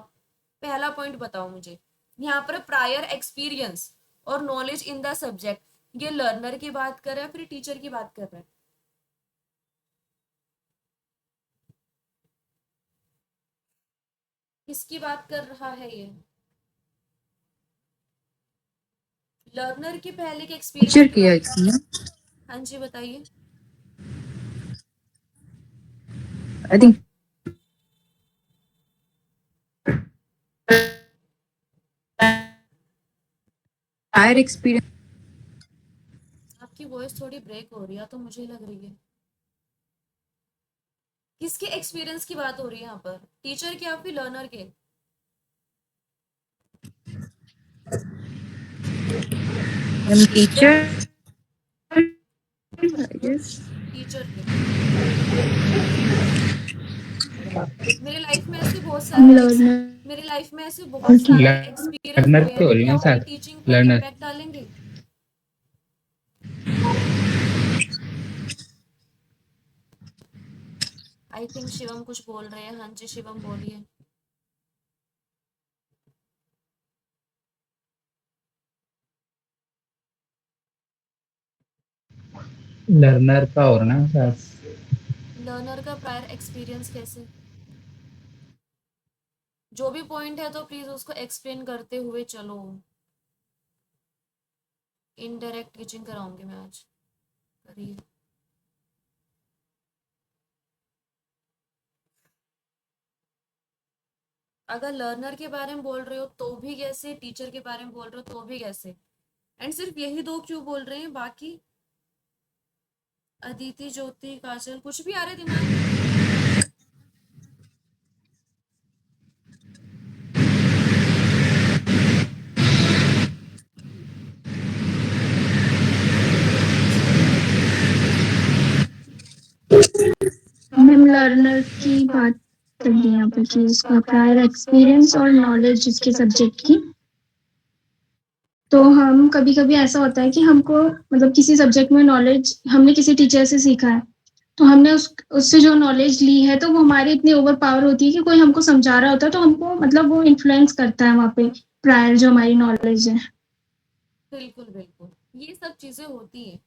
पहला पॉइंट बताओ मुझे। यहाँ पर प्रायर एक्सपीरियंस और नॉलेज इन द सब्जेक्ट, ये लर्नर की बात कर रहा है फिर टीचर की बात कर रहा है? किसकी बात कर रहा है ये? लर्नर की पहले के एक्सपीरियंस टीचर की किया बात। इसमें। हाँ जी बताइए। I think higher experience. आपकी वॉइस थोड़ी ब्रेक हो रही है तो मुझे लग रही है। किसके एक्सपीरियंस की बात हो रही है यहाँ पर? टीचर के या फिर लर्नर के? Teacher I guess. टीचर के। मेरे लाइफ में ऐसे बहुत सारे लर्नर मेरी लाइफ में ऐसे बहुत की सारे एक्सपीरियंस लर्नर हुए पे हैं, हो तो रही क्या है वो मेरी शायद, टीचिंग पर लर्नर। इम्पैक्ट डालेंगे? आई थिंक शिवम कुछ बोल रहे हैं। हाँ जी शिवम बोलिए। लर्नर का हो रहा है शायद। लर्नर का प्रायर एक्सपीरियंस कैसे? जो भी पॉइंट है तो प्लीज उसको एक्सप्लेन करते हुए चलो। इनडायरेक्ट टीचिंग कराऊंगी मैं आज, करिए। अगर लर्नर के बारे में बोल रहे हो तो भी कैसे, टीचर के बारे में बोल रहे हो तो भी कैसे? एंड सिर्फ यही दो क्यों बोल रहे हैं? बाकी अदिति, ज्योति, काजल, कुछ भी आ रहे दिमाग में? मैम लर्नर की बात कर रही हैं यहाँ पर कि उसका प्रायर एक्सपीरियंस और नॉलेज उसके सब्जेक्ट की। तो हम कभी कभी ऐसा होता है कि हमको मतलब किसी सब्जेक्ट में नॉलेज हमने किसी टीचर से सीखा है, तो हमने उससे जो नॉलेज ली है तो वो हमारी इतनी ओवर पावर होती है कि कोई हमको समझा रहा होता है तो हमको मतलब वो इन्फ्लुएंस करता है वहाँ पे प्रायर जो हमारी नॉलेज है। बिल्कुल बिल्कुल, ये सब चीजें होती हैं।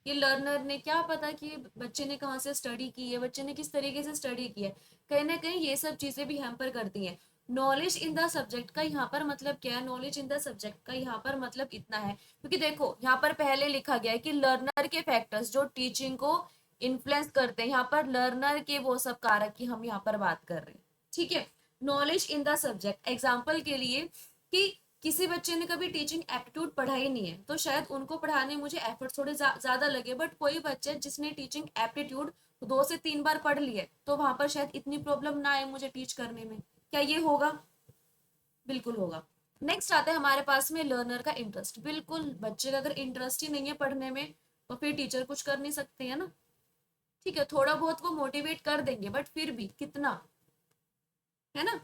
ये लर्नर ने क्या पता कि बच्चे ने कहाँ से स्टडी की है, बच्चे ने किस तरीके से स्टडी की है, कहीं ना कहीं ये सब चीजें भी हैम्पर करती हैं। नॉलेज इन द सब्जेक्ट का यहाँ पर मतलब क्या है? नॉलेज इन द सब्जेक्ट का यहाँ पर मतलब इतना है, क्योंकि देखो यहाँ पर पहले लिखा गया है कि लर्नर के फैक्टर्स जो टीचिंग को इन्फ्लुएंस करते हैं, यहाँ पर लर्नर के वो सब कारक की हम यहाँ पर बात कर रहे हैं। ठीक है, knowledge in the subject example के लिए कि किसी बच्चे ने कभी टीचिंग एप्टीट्यूड पढ़ा ही नहीं है तो शायद उनको पढ़ाने में मुझे एफर्ट थोड़े ज्यादा लगे, बट कोई बच्चे जिसने टीचिंग एप्टीट्यूड 2 से 3 बार पढ़ लिया तो वहां पर शायद इतनी प्रॉब्लम ना आए मुझे टीच करने में। क्या ये होगा? बिल्कुल होगा। नेक्स्ट आता है हमारे पास में लर्नर का इंटरेस्ट। बिल्कुल, बच्चे का अगर इंटरेस्ट ही नहीं है पढ़ने में तो फिर टीचर कुछ कर नहीं सकते हैं ना। ठीक है, थोड़ा बहुत वो मोटिवेट कर देंगे बट फिर भी कितना, है ना।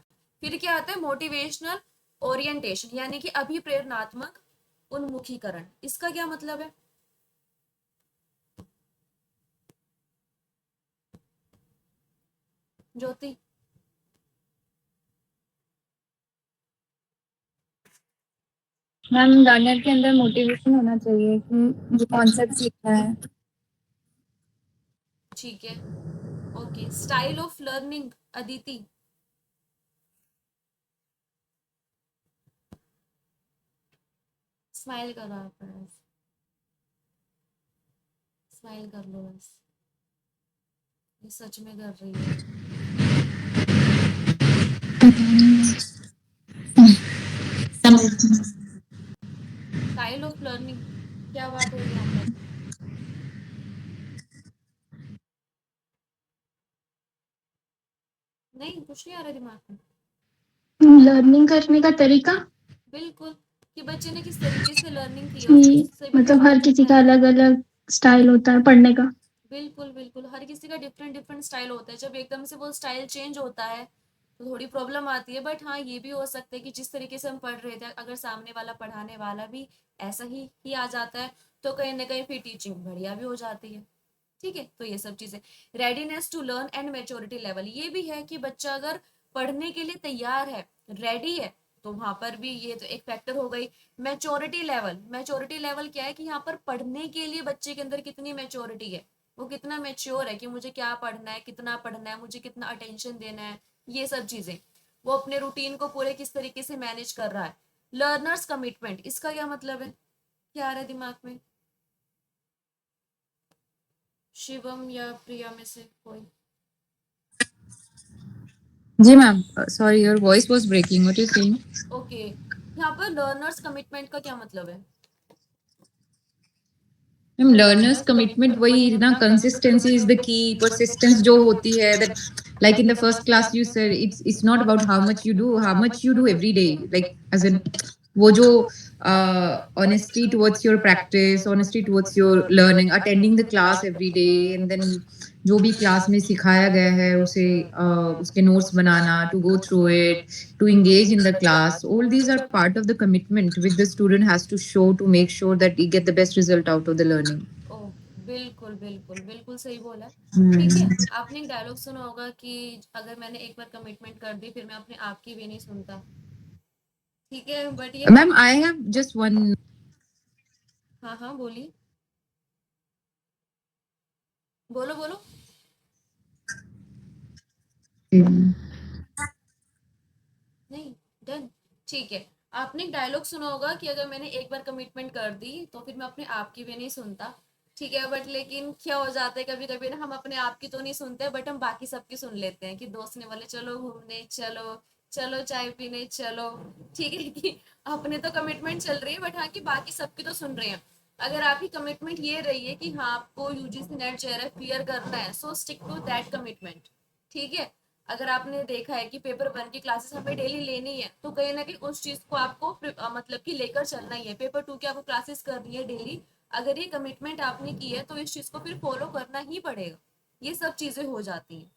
फिर क्या आता है मोटिवेशनल ओरिएंटेशन, यानी कि अभिप्रेरणात्मक उन्मुखीकरण। इसका क्या मतलब है? ज्योति? मैम लर्नर के अंदर मोटिवेशन होना चाहिए कि जो कॉन्सेप्ट सीखना है। ठीक है, okay. Style of learning, Aditi? Smile करो आप, बस स्माइल कर लो बस, ये सच में कर रही है। स्टाइल ऑफ लर्निंग, क्या बात होगी यहाँ पर? नहीं, कुछ नहीं आ रहा दिमाग में। लर्निंग करने का तरीका बिल्कुल, कि बच्चे ने किस तरीके से लर्निंग की है, कि उससे भी मतलब हर डिफरेंट किसी का डिफरेंट। अलग अलग स्टाइल होता है पढ़ने का। बिल्कुल बिल्कुल, हर किसी का डिफरेंट डिफरेंट स्टाइल होता है। जब एकदम से वो स्टाइल चेंज होता है तो थोड़ी प्रॉब्लम आती है, बट हाँ ये भी हो सकता है कि जिस तरीके से हम पढ़ रहे थे अगर सामने वाला पढ़ाने वाला भी ऐसा ही आ जाता है तो कहीं ना कहीं फिर टीचिंग बढ़िया भी हो जाती है। ठीक है, तो ये सब चीजें। Readiness to learn and maturity level, ये भी है कि बच्चा अगर पढ़ने के लिए तैयार है, रेडी है, तो वहां पर भी ये तो एक फैक्टर हो गई। मैच्योरिटी लेवल, मैच्योरिटी लेवल क्या है कि यहाँ पर पढ़ने के लिए बच्चे के अंदर कितनी मैच्योरिटी है, वो कितना मेच्योर है कि मुझे क्या पढ़ना है, कितना पढ़ना है, मुझे कितना अटेंशन देना है, ये सब चीजें। वो अपने रूटीन को पूरे किस तरीके से मैनेज कर रहा है। लर्नर्स कमिटमेंट, इसका क्या मतलब है? क्या आ रहा है दिमाग में? शिवम या प्रिया में से कोई? जी ma'am, sorry, your voice was breaking. What are you saying? Okay, यहाँ पर लर्नर्स कमिटमेंट का क्या मतलब है? मैम लर्नर्स कमिटमेंट वही ना, consistency is the key, persistence जो होती है, that like in the first class you said it's not about how much you do every day, like as in वो जो honesty towards your practice, honesty towards your learning, attending the class every day, and then जो भी क्लास में सिखाया गया है उसे उसके नोट्स बनाना, to go through it, to engage in the class. All these are part of the commitment which the student has to show to make sure that he get the best result out of the learning. Okay, बिल्कुल बिल्कुल बिल्कुल सही बोला। ठीक है, Hmm. आपने एक डायलॉग सुना होगा कि अगर मैंने एक बार कमिटमेंट कर दी फिर मैं अपने आप की भी नहीं सुनता। ठीक है, बट ये Ma'am, I have just one. हाँ हाँ बोलिए, बोलो बोलो। नहीं, डन। ठीक है, आपने एक डायलॉग सुना होगा कि अगर मैंने एक बार कमिटमेंट कर दी तो फिर मैं अपने आप की भी नहीं सुनता। ठीक है, बट लेकिन क्या हो जाता है कभी कभी ना, हम अपने आप की तो नहीं सुनते बट हम बाकी सबकी सुन लेते हैं कि दोस्त ने बोले चलो घूमने चलो, चलो चाय पीने चलो। ठीक है कि अपने तो कमिटमेंट चल रही है बट हाँ कि बाकी सबकी तो सुन रहे हैं। अगर आपकी कमिटमेंट ये रही है कि हाँ आपको यूजीसी नेट जेआरएफ क्लियर करना है, so stick to that commitment. ठीक है, अगर आपने देखा है कि पेपर 1 की क्लासेस हमें डेली लेनी है तो कहीं ना कहीं उस चीज को आपको मतलब कि लेकर चलना ही है। पेपर 2 की आपको क्लासेस करनी है डेली, अगर ये कमिटमेंट आपने की है तो इस चीज को फिर फॉलो करना ही पड़ेगा। ये सब चीजें हो जाती हैं।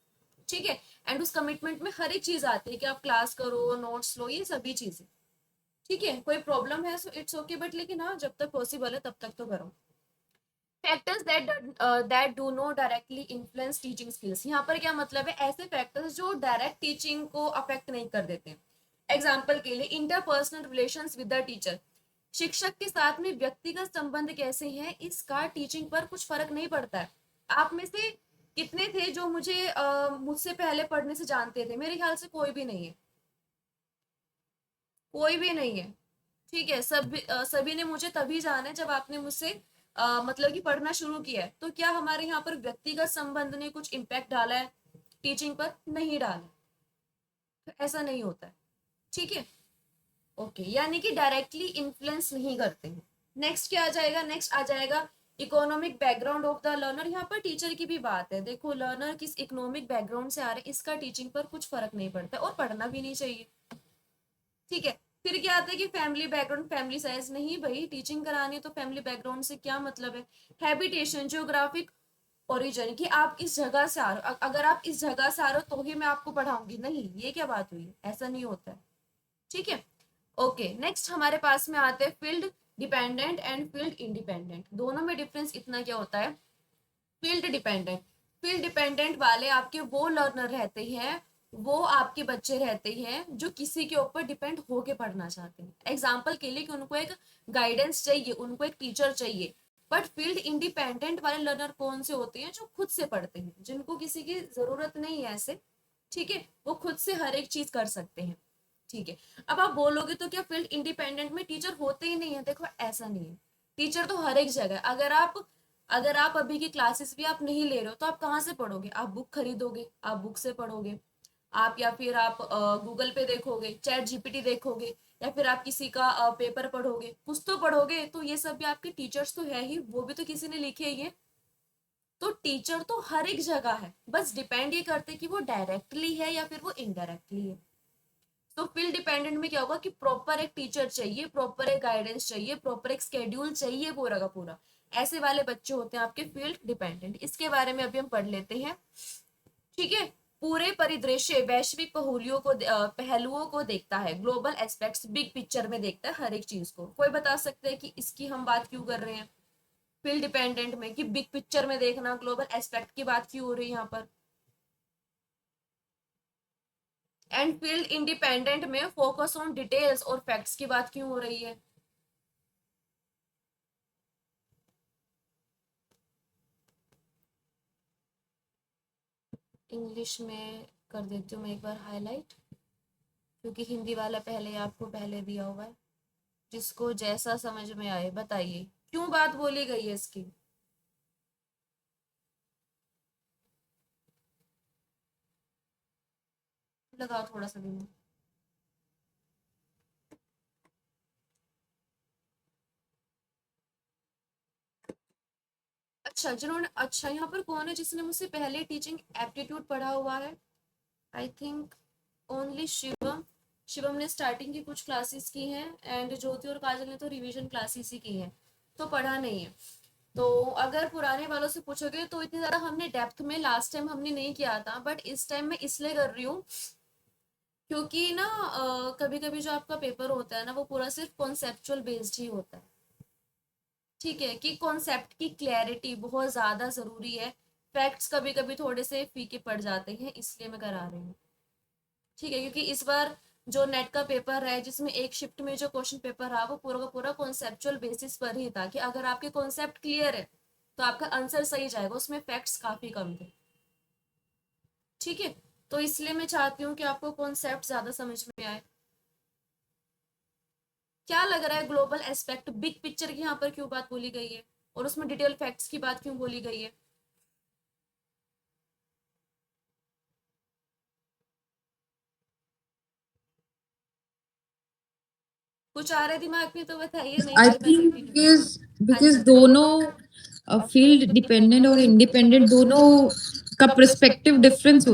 ठीक है, एंड उस कमिटमेंट में हर एक चीज आती है कि आप क्लास करो, नोट्स लो, ये सभी चीजें। ठीक है, कोई प्रॉब्लम है सो इट्स ओके, बट लेकिन हाँ जब तक पॉसिबल है तब तक तो करो। Factors that do not directly influence teaching skills, यहाँ पर क्या मतलब है? ऐसे फैक्टर्स जो डायरेक्ट टीचिंग को अफेक्ट नहीं कर देते। एग्जाम्पल के लिए interpersonal relations with the teacher, शिक्षक के साथ में व्यक्तिगत संबंध कैसे हैं इसका टीचिंग पर कुछ फर्क नहीं पड़ता है। आप में से कितने थे जो मुझे मुझसे पहले पढ़ने से जानते थे? मेरे ख्याल से कोई भी नहीं है, कोई भी नहीं है। ठीक है, सभी ने मुझे तभी जाना है जब आपने मुझसे मतलब कि पढ़ना शुरू किया है। तो क्या हमारे यहाँ पर व्यक्तिगत संबंध ने कुछ इम्पैक्ट डाला है टीचिंग पर? नहीं डाला। तो ऐसा नहीं होता है। ठीक है, ओके, यानी कि डायरेक्टली इन्फ्लुएंस नहीं करते हैं। नेक्स्ट क्या आ जाएगा? नेक्स्ट आ जाएगा economic background of the learner. यहाँ पर टीचर की भी बात है। देखो, लर्नर किस इकोनॉमिक बैकग्राउंड से आ रहे हैं, इसका टीचिंग पर कुछ फर्क नहीं पड़ता और पढ़ना भी नहीं चाहिए। ठीक है, फिर क्या आता है कि फैमिली बैकग्राउंड, फैमिली साइज। नहीं भाई, टीचिंग करानी है तो फैमिली बैकग्राउंड से क्या मतलब है। हैबिटेशन, जियोग्राफिक ओरिजिन, कि आप इस जगह से आ रहे हो, अगर आप इस जगह से आ रहे हो तो ही मैं आपको पढ़ाऊंगी, नहीं, ये क्या बात हुई, ऐसा नहीं होता है। ठीक है, ओके। नेक्स्ट हमारे पास में आते हैं field dependent and field independent. दोनों में डिफरेंस इतना क्या होता है? फील्ड डिपेंडेंट वाले आपके वो लर्नर रहते हैं, वो आपके बच्चे रहते हैं जो किसी के ऊपर डिपेंड होके पढ़ना चाहते हैं। एग्जाम्पल के लिए कि उनको एक गाइडेंस चाहिए, उनको एक टीचर चाहिए। बट फील्ड इंडिपेंडेंट वाले लर्नर कौन से होते हैं? जो खुद से पढ़ते हैं, जिनको किसी की जरूरत नहीं है ऐसे। ठीक है, वो खुद से हर एक चीज कर सकते हैं। ठीक है, अब आप बोलोगे तो क्या फील्ड इंडिपेंडेंट में टीचर होते ही नहीं है? देखो, ऐसा नहीं है, टीचर तो हर एक जगह। अगर आप अभी की क्लासेस भी आप नहीं ले रहे हो तो आप कहाँ से पढ़ोगे? आप बुक खरीदोगे, आप बुक से पढ़ोगे, आप या फिर आप गूगल पे देखोगे, चैट जीपीटी देखोगे, या फिर आप किसी का पेपर पढ़ोगे, कुछ तो पढ़ोगे। तो ये सब भी आपके टीचर्स तो है ही, वो भी तो किसी ने लिखे ही है। तो टीचर तो हर एक जगह है, बस डिपेंड ये करते कि वो डायरेक्टली है या फिर वो इनडायरेक्टली है। तो फील्ड डिपेंडेंट में क्या होगा कि प्रॉपर एक टीचर चाहिए, प्रॉपर एक गाइडेंस चाहिए, प्रॉपर एक स्केड्यूल चाहिए पूरा का पूरा। ऐसे वाले बच्चे होते हैं आपके फील्ड डिपेंडेंट। इसके बारे में अभी हम पढ़ लेते हैं। ठीक है, पूरे परिदृश्य, वैश्विक पहलुओं को देखता है, ग्लोबल एस्पेक्ट्स, बिग पिक्चर में देखता है हर एक चीज को। कोई बता सकते हैं कि इसकी हम बात क्यों कर रहे हैं फील्ड डिपेंडेंट में, कि बिग पिक्चर में देखना, ग्लोबल एस्पेक्ट की बात क्यों हो रही है यहाँ पर? एंड फील्ड इंडिपेंडेंट में फोकस ऑन डिटेल्स और फैक्ट्स की बात क्यों हो रही है? इंग्लिश में कर देती हूँ मैं एक बार हाईलाइट, क्योंकि हिंदी वाला पहले आपको पहले दिया हुआ है। जिसको जैसा समझ में आए बताइए क्यों बात बोली गई है इसकी। लगाओ थोड़ा सा दिमाग। अच्छा, जिन्होंने, अच्छा यहाँ पर कौन है जिसने मुझसे पहले टीचिंग एप्टीट्यूड पढ़ा हुआ है? I think only Shivam. Shivam ने स्टार्टिंग की कुछ क्लासेस की हैं, एंड ज्योति और काजल ने तो रिवीजन क्लासेस ही की हैं, तो पढ़ा नहीं है। तो अगर पुराने वालों से पूछोगे तो इतनी ज्यादा हमने डेप्थ में लास्ट टाइम हमने नहीं किया था, बट इस टाइम मैं इसलिए कर रही हूँ क्योंकि ना कभी कभी जो आपका पेपर होता है ना, वो पूरा सिर्फ कॉन्सेप्चुअल बेस्ड ही होता है। ठीक है, कि कॉन्सेप्ट की क्लैरिटी बहुत ज्यादा जरूरी है। फैक्ट्स कभी कभी थोड़े से फीके पड़ जाते हैं, इसलिए मैं करा रही हूँ। ठीक है, क्योंकि इस बार जो नेट का पेपर है, जिसमें एक शिफ्ट में जो क्वेश्चन पेपर रहा, वो पूरा का पूरा कॉन्सेप्चुअल बेसिस पर ही था, कि अगर आपके कॉन्सेप्ट क्लियर है तो आपका आंसर सही जाएगा, उसमें फैक्ट्स काफी कम थे। ठीक है, तो इसलिए मैं चाहती हूँ कि आपको कॉन्सेप्ट ज्यादा समझ में आए। क्या लग रहा है ग्लोबल एस्पेक्ट, बिग पिक्चर की यहाँ पर क्यों बात बोली गई है, और उसमें डिटेल फैक्ट्स की बात क्यों बोली गई है? कुछ आ रहा है दिमाग में तो बताइए, नहीं I तो मैं think कंटिन्यू। हाँ because जी, दोनों फील्ड डिपेंडेंट और इंडिपेंडेंट दोनों का पर्सपेक्टिव डिफरेंट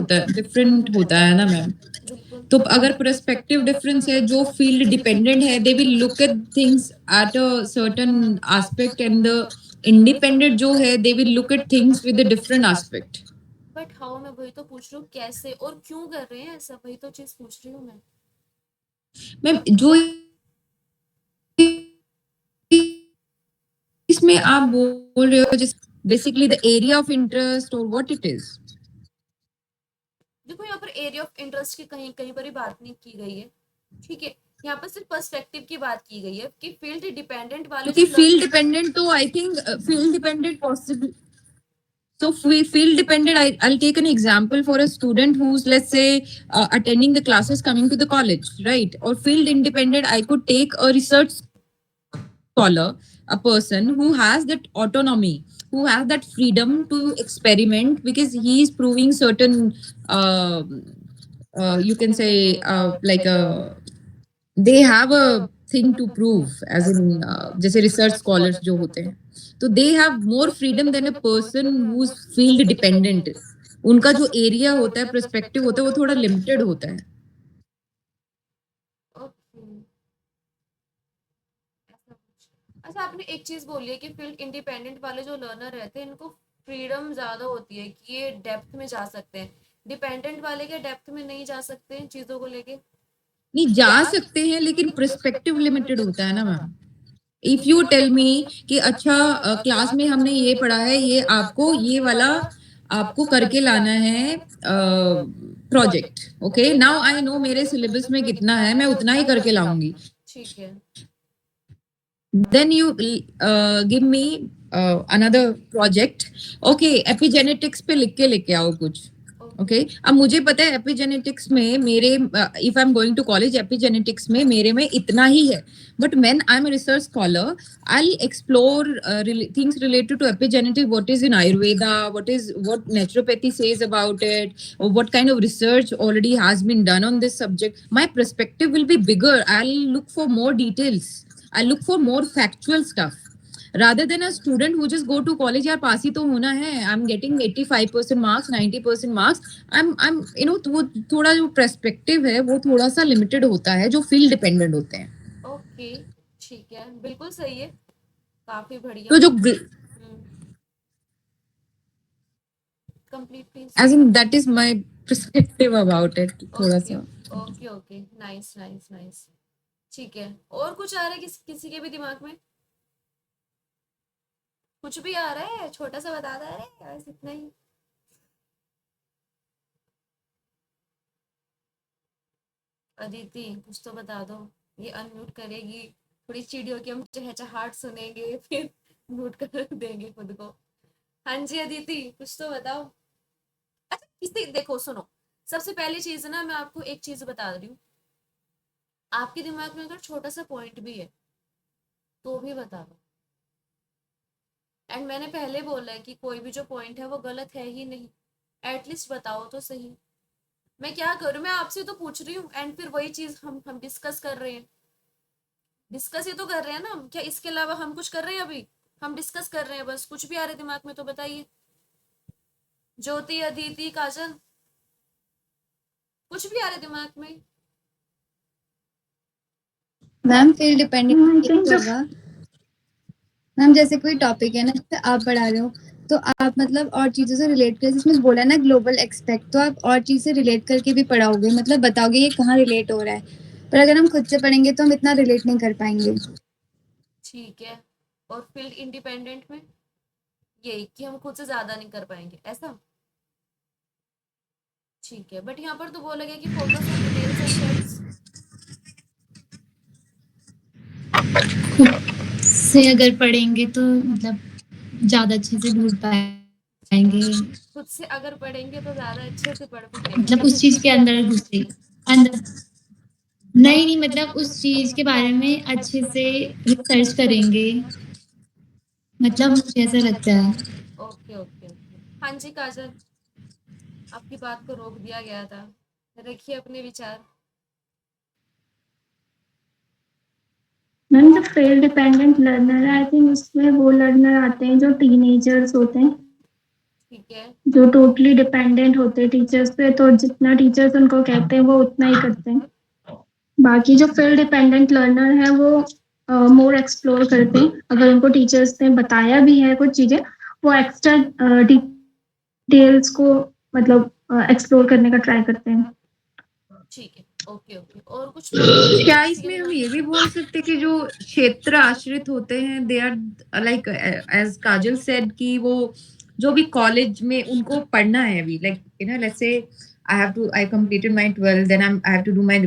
होता है ना मैम। बिल्कुल। तो अगर पर्सपेक्टिव डिफरेंस है, जो फील्ड डिपेंडेंट है they will look at things at a certain aspect, and the independent जो है they will look at things with a different aspect. But how, मैं वही तो पूछ रही हूँ, कैसे और क्यों कर रहे हैं ऐसा, वही तो चीज पूछ रही हूँ मैं। मैम जो इसमें आप बोल रहे हो, जिस basically the area of interest और व्हाट इट इज। देखो, यहाँ पर एरिया ऑफ इंटरेस्ट की कहीं कहीं पर ही बात नहीं की गई है। ठीक है, यहाँ पर सिर्फ पर्सपेक्टिव की बात की गई है कि फील्ड डिपेंडेंट वाले क्योंकि जो फील्ड डिपेंडेंट तो I think field dependent possible. So field dependent, I'll take an example for a student who's, let's say, attending the classes coming to the college, right? Or field independent, I could take a research scholar, a person who has that autonomy, who has that freedom to experiment, because he is proving certain, you can say, like a they have a thing to prove, as in जैसे research scholars जो होते हैं, तो they have more freedom than a person who's field dependent. उनका जो area होता है, perspective होता है, वो थोड़ा limited होता है. ओके, ऐसा कुछ। अच्छा, आपने एक चीज बोली है कि फील्ड इंडिपेंडेंट वाले जो लर्नर रहते हैं इनको फ्रीडम ज्यादा होती है कि ये डेप्थ में जा सकते हैं, डिपेंडेंट वाले के डेप्थ में नहीं जा सकते हैं चीजों को लेके। नहीं जा सकते हैं, लेकिन perspective limited होता है ना ma'am. If you tell me कि अच्छा क्लास में हमने ये पढ़ा है, ये आपको ये वाला आपको करके लाना है project. Okay, now I know मेरे सिलेबस में कितना है, मैं उतना ही करके लाऊंगी. ठीक है, then you give me another project. Okay, epigenetics पे लिख के लेके आओ कुछ. ओके, अब मुझे पता है एपिजेनेटिक्स में मेरे if I am going to college, epigenetics में मेरे में इतना ही है. But when I am a research scholar, I will explore things related to epigenetic. What is in Ayurveda, what naturopathy says about it, or what kind of research already has been done on this subject. My perspective will be bigger. I'll look for more details. I'll look for more factual stuff. Rather than a student who just go to college, यार पास ही तो होना है, I'm getting 85% marks, 90% marks. I'm you know, वो थोड़ा जो perspective है वो थोड़ा सा limited होता है, जो field dependent होते हैं. ओके, ठीक है, बिल्कुल सही है, काफी बढ़िया। तो जो complete please. as in that is my perspective about it. थोड़ा सा. Okay okay, nice nice nice, ठीक है। और कुछ आ रहा है किसी के भी दिमाग में? कुछ भी आ रहा है, छोटा सा बता दे रहे, बस इतना ही। अदिति कुछ तो बता दो, ये अनम्यूट करेगी, थोड़ी चिड़ियों की हम चहचहाट सुनेंगे, फिर म्यूट कर देंगे खुद को। हाँ जी अदिति, कुछ तो बताओ। अच्छा किसी देखो सुनो, सबसे पहली चीज है ना, मैं आपको एक चीज बता रही हूँ, आपके दिमाग में अगर छोटा सा पॉइंट भी है तो भी बता दो। एंड मैंने पहले बोला है कि कोई भी जो पॉइंट है वो गलत है ही नहीं, एटलीस्ट बताओ तो सही। मैं क्या करूं, मैं आपसे तो पूछ रही हूँ एंड फिर वही चीज हम डिस्कस कर रहे हैं, डिस्कस ही तो कर रहे हैं ना, क्या इसके अलावा हम कुछ कर रहे हैं? अभी हम डिस्कस कर रहे हैं, बस कुछ भी आ रहा है दिमाग में तो बताइए। ज्योति, अदिति, काजल, कुछ भी आ रहा है दिमाग में? Ma'am field dependent think so. होगा मैम, जैसे कोई टॉपिक है ना, जैसे आप पढ़ा रहे हो तो आप मतलब और चीज़ों से रिलेट कर, जिसमें बोला ना ग्लोबल एक्सपेक्ट, तो आप और चीज़ से रिलेट करके भी पढ़ाओगे, मतलब बताओगे ये कहाँ रिलेट हो रहा है। पर अगर हम खुद से पढ़ेंगे तो हम इतना रिलेट नहीं कर पाएंगे। ठीक है, और फील्ड इंडिपेंडेंट में यही कि हम खुद से ज्यादा नहीं कर पाएंगे, ऐसा? ठीक है, बट यहाँ पर तो बोला गया कि focus on details and facts. से अगर पढ़ेंगे तो मतलब ज्यादा अच्छे से ढूंढ पाएंगे, खुद से अगर पढ़ेंगे तो ज्यादा अच्छे से पढ़ पाएंगे, मतलब उस चीज के अंदर घुसे अंदर नहीं नहीं मतलब उस चीज के बारे में अच्छे से रिसर्च करेंगे, मतलब मुझे ऐसा लगता है। ओके ओके ओके, हाँ जी काजल, आपकी बात को रोक दिया गया था, रखिए अपने विचार। मैम जो फेल डिपेंडेंट लर्नर है, आई थिंक उसमें वो लर्नर आते हैं जो टीनेजर्स होते हैं, ठीक है, जो टोटली डिपेंडेंट होते हैं टीचर्स पे, तो जितना टीचर्स उनको कहते हैं वो उतना ही करते हैं। बाकी जो फेल डिपेंडेंट लर्नर है वो मोर एक्सप्लोर करते हैं, अगर उनको टीचर्स ने बताया भी है कुछ चीजें, वो एक्स्ट्रा डिटेल्स को मतलब एक्सप्लोर करने का ट्राई करते हैं। ठीक है, ओके ओके, और कुछ बात? क्या इसमें हम ये भी बोल सकते कि जो क्षेत्र आश्रित होते हैं, they are like as Kajal said कि वो जो भी कॉलेज में उनको पढ़ना है अभी, like you know let's say I completed my 12th, then I have to do my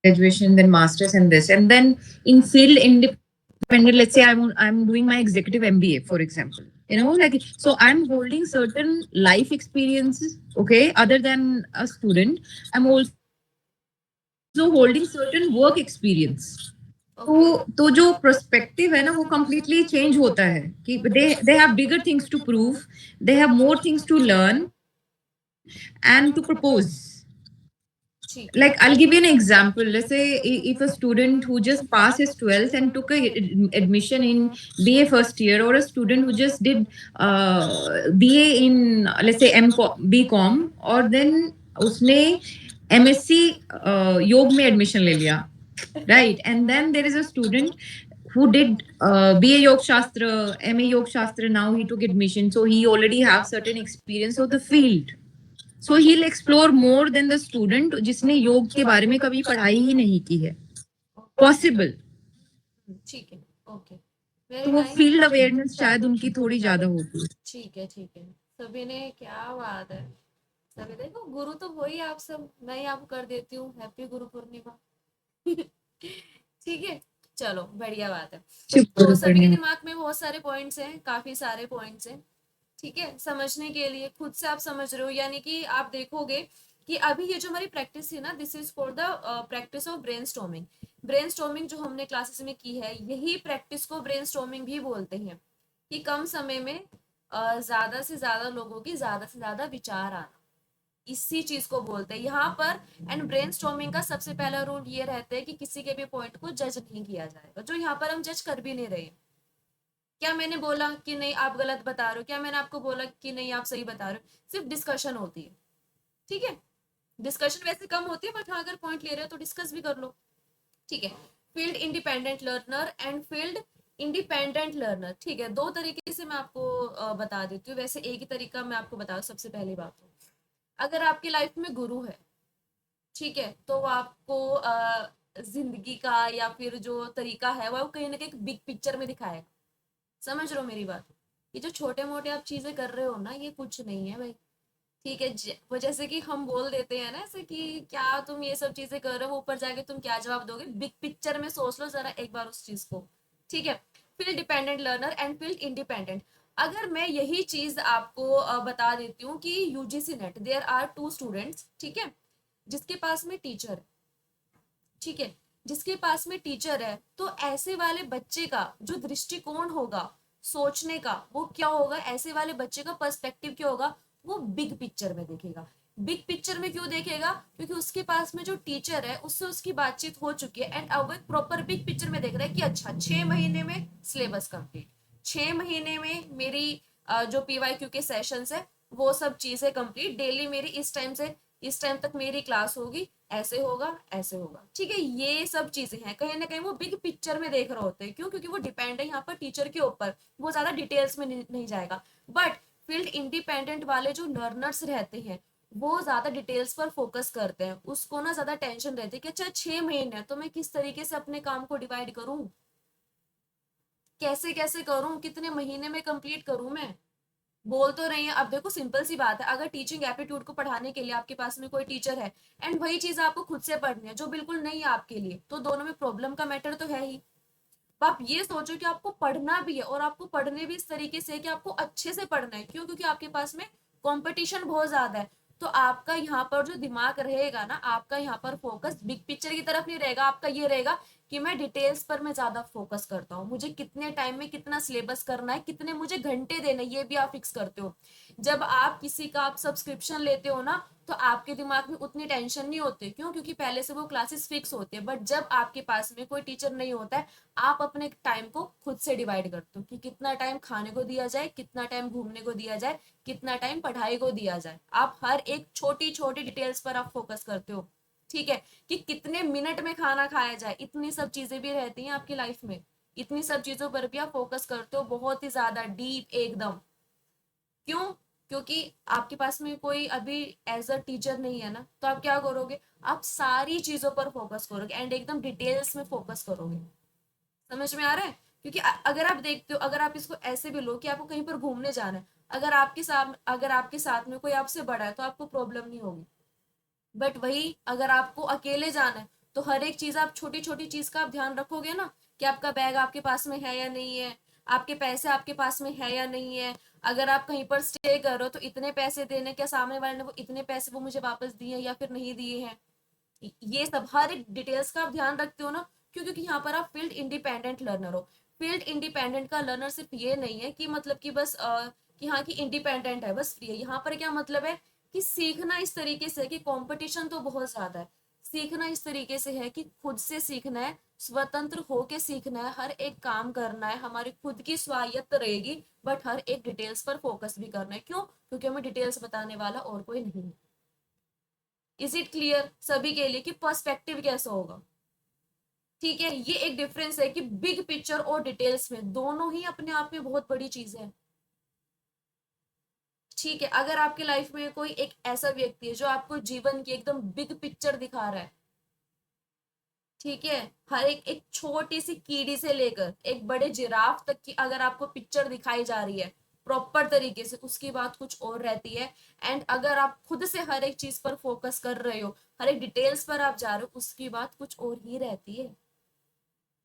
graduation, then masters and this, and then in field independent, let's say I'm doing my executive MBA for example, you know, like, so I'm holding certain life experiences, okay, other than a student. I'm also holding certain work experience. तो जो पर्सपेक्टिव है ना वो completely चेंज होता है कि they have bigger things to prove, they have more things to learn and to propose. ठीक Like, I'll give you an example. Let's say if a student who just passed his 12th and took a admission in BA first year, or a student who just did BA in, let's say, BCom, और then उसने MSc योग में admission ले लिया, right? And then there is a student who did BA Yog Shastra, MA Yog Shastra. Now he took admission, so he already have certain experience of the field. So he'll explore more than the student जिसने योग के बारे में कभी पढ़ाई ही नहीं की है. Possible. ठीक है, ओके, तो वेरी वो नाइस। फील्ड अवेयरनेस शायद उनकी थोड़ी ज्यादा होती है. ठीक है, ठीक है, सभी ने, क्या बात है, सभी देखो, गुरु तो वही आप सब, मैं ही आपको कर देती हूँ हैप्पी गुरु पूर्णिमा। ठीक है, चलो बढ़िया बात है। तो सभी के दिमाग में बहुत सारे पॉइंट्स हैं, काफी सारे पॉइंट्स हैं, ठीक है, समझने के लिए खुद से आप समझ रहे हो, यानी कि आप देखोगे कि अभी ये जो हमारी प्रैक्टिस है ना, this is for the practice of brainstorming. Brainstorming जो हमने क्लासेस में की है, यही प्रैक्टिस को ब्रेनस्टॉर्मिंग भी बोलते हैं, कि कम समय में ज्यादा से ज्यादा लोगों की ज्यादा से ज्यादा विचार आना, इसी चीज को बोलते हैं यहाँ पर। एंड ब्रेनस्टॉर्मिंग का सबसे पहला रूल ये रहता है कि किसी के भी पॉइंट को जज नहीं किया जाएगा, जो यहाँ पर हम जज कर भी नहीं रहे। क्या मैंने बोला कि नहीं आप गलत बता रहे हो, क्या मैंने आपको बोला कि नहीं आप सही बता रहे हो, सिर्फ डिस्कशन होती है, ठीक है, डिस्कशन वैसे कम होती है, बट हाँ अगर पॉइंट ले रहे हो तो डिस्कस भी कर लो, ठीक है। Field independent learner and field independent learner, ठीक है, दो तरीके से मैं आपको बता देती हूँ, वैसे एक ही तरीका मैं आपको बता, सबसे पहली बात तो अगर आपकी लाइफ में गुरु है, ठीक है, तो वो आपको जिंदगी का या फिर जो तरीका है वो कहीं ना कहीं बिग पिक्चर में दिखाएगा, समझ रहे हो मेरी बात। ये जो छोटे मोटे आप चीजें कर रहे हो ना, ये कुछ नहीं है भाई, ठीक है। वो जैसे कि हम बोल देते हैं ना ऐसे कि क्या तुम ये सब चीजें कर रहे हो, ऊपर जाके तुम क्या जवाब दोगे, बिग पिक्चर में सोच लो जरा एक बार उस चीज को, ठीक है। Field dependent learner and field independent, अगर मैं यही चीज आपको बता देती हूँ कि UGC NET there are 2 students, ठीक है, जिसके पास में टीचर है, ठीक है, जिसके पास में टीचर है, तो ऐसे वाले बच्चे का जो दृष्टिकोण होगा सोचने का, वो क्या होगा, ऐसे वाले बच्चे का पर्सपेक्टिव क्या होगा, वो बिग पिक्चर में देखेगा। बिग पिक्चर में क्यों देखेगा, क्योंकि उसके पास में जो टीचर है उससे उसकी बातचीत हो चुकी है, एंड अब एक प्रॉपर बिग पिक्चर में देख रहा है कि अच्छा 6 महीने में सिलेबस कंप्लीट, 6 महीने में मेरी जो पीवाईक्यू के सेशंस है वो सब चीजें कंप्लीट, डेली मेरी इस टाइम से इस टाइम तक मेरी क्लास होगी, ऐसे होगा ऐसे होगा, ठीक है। ये सब चीजें हैं, कहीं ना कहीं वो बिग पिक्चर में देख रहे होते हैं, क्यों, क्योंकि वो डिपेंड है यहाँ पर टीचर के ऊपर, वो ज्यादा डिटेल्स में नहीं जाएगा। बट फील्ड इंडिपेंडेंट वाले जो लर्नर्स रहते हैं वो ज्यादा डिटेल्स पर फोकस करते हैं, उसको ना ज्यादा टेंशन रहती है कि अच्छा 6 महीने है तो मैं किस तरीके से अपने काम को डिवाइड करूं, कैसे कैसे करूं, कितने महीने में कंप्लीट करूं, मैं बोल तो रही है। अब देखो सिंपल सी बात है, अगर टीचिंग एप्टीट्यूड को पढ़ाने के लिए आपके पास में कोई टीचर है एंड वही चीज आपको खुद से पढ़नी है जो बिल्कुल नहीं है आपके लिए, तो दोनों में प्रॉब्लम का मैटर तो है ही। तो आप ये सोचो कि आपको पढ़ना भी है, और आपको पढ़ने भी इस तरीके से कि आपको अच्छे से पढ़ना है, क्यों, क्योंकि आपके पास में कंपटीशन बहुत ज्यादा है। तो आपका यहाँ पर जो दिमाग रहेगा ना, आपका यहाँ पर फोकस बिग पिक्चर की तरफ नहीं रहेगा, आपका ये रहेगा कि मैं डिटेल्स पर मैं ज्यादा फोकस करता हूँ, मुझे कितने टाइम में कितना सिलेबस करना है, कितने मुझे घंटे देने, ये भी आप फिक्स करते हो। जब आप किसी का आप सब्सक्रिप्शन लेते हो ना, तो आपके दिमाग में उतनी टेंशन नहीं होती, क्यों, क्योंकि पहले से वो क्लासेस फिक्स होती है। बट जब आपके पास में कोई टीचर नहीं होता है, आप अपने टाइम को खुद से डिवाइड करते हो कि कितना टाइम खाने को दिया जाए, कितना टाइम घूमने को दिया जाए, कितना टाइम पढ़ाई को दिया जाए, आप हर एक छोटी छोटी डिटेल्स पर आप फोकस करते हो, ठीक है, कि कितने मिनट में खाना खाया जाए, इतनी सब चीजें भी रहती हैं आपकी लाइफ में, इतनी सब चीजों पर भी आप फोकस करते हो, बहुत ही ज्यादा डीप एकदम। क्यों, क्योंकि आपके पास में कोई अभी एज अ टीचर नहीं है ना, तो आप क्या करोगे, आप सारी चीजों पर फोकस करोगे एंड एकदम डिटेल्स में फोकस करोगे। समझ में आ रहा है, क्योंकि अगर आप देखते हो, अगर आप इसको ऐसे भी लो कि आपको कहीं पर घूमने जाना है, अगर आपके साथ में कोई आपसे बड़ा है तो आपको प्रॉब्लम नहीं होगी। बट वही अगर आपको अकेले जाना है, तो हर एक चीज आप छोटी छोटी चीज का आप ध्यान रखोगे ना, कि आपका बैग आपके पास में है या नहीं है, आपके पैसे आपके पास में है या नहीं है, अगर आप कहीं पर स्टे कर रहे हो तो इतने पैसे देने, क्या सामने वाले ने वो इतने पैसे वो मुझे वापस दिए या फिर नहीं दिए हैं, ये सब हर एक डिटेल्स का आप ध्यान रखते हो ना। क्यों, क्योंकि यहाँ पर आप फील्ड इंडिपेंडेंट लर्नर हो। फील्ड इंडिपेंडेंट का लर्नर सिर्फ ये नहीं है कि मतलब कि बस कि हाँ की इंडिपेंडेंट है बस फ्री है, यहाँ पर क्या मतलब है कि सीखना इस तरीके से कि कंपटीशन तो बहुत ज्यादा है, सीखना इस तरीके से है कि खुद से सीखना है, स्वतंत्र होके सीखना है, हर एक काम करना है, हमारी खुद की स्वायत्त रहेगी, बट हर एक डिटेल्स पर फोकस भी करना है। क्यों? क्योंकि हमें डिटेल्स बताने वाला और कोई नहीं है। इज इट क्लियर सभी के लिए कि पर्सपेक्टिव कैसा होगा? ठीक है, ये एक डिफरेंस है कि बिग पिक्चर और डिटेल्स में दोनों ही अपने आप में बहुत बड़ी चीज है। ठीक है, अगर आपके लाइफ में कोई एक ऐसा व्यक्ति है जो आपको जीवन की एकदम बिग पिक्चर दिखा रहा है, ठीक है, हर एक छोटी सी कीड़ी से लेकर एक बड़े जिराफ तक की अगर आपको पिक्चर दिखाई जा रही है प्रॉपर तरीके से, उसकी बात कुछ और रहती है। एंड अगर आप खुद से हर एक चीज पर फोकस कर रहे हो, हर एक डिटेल्स पर आप जा रहे हो, उसकी बात कुछ और ही रहती है।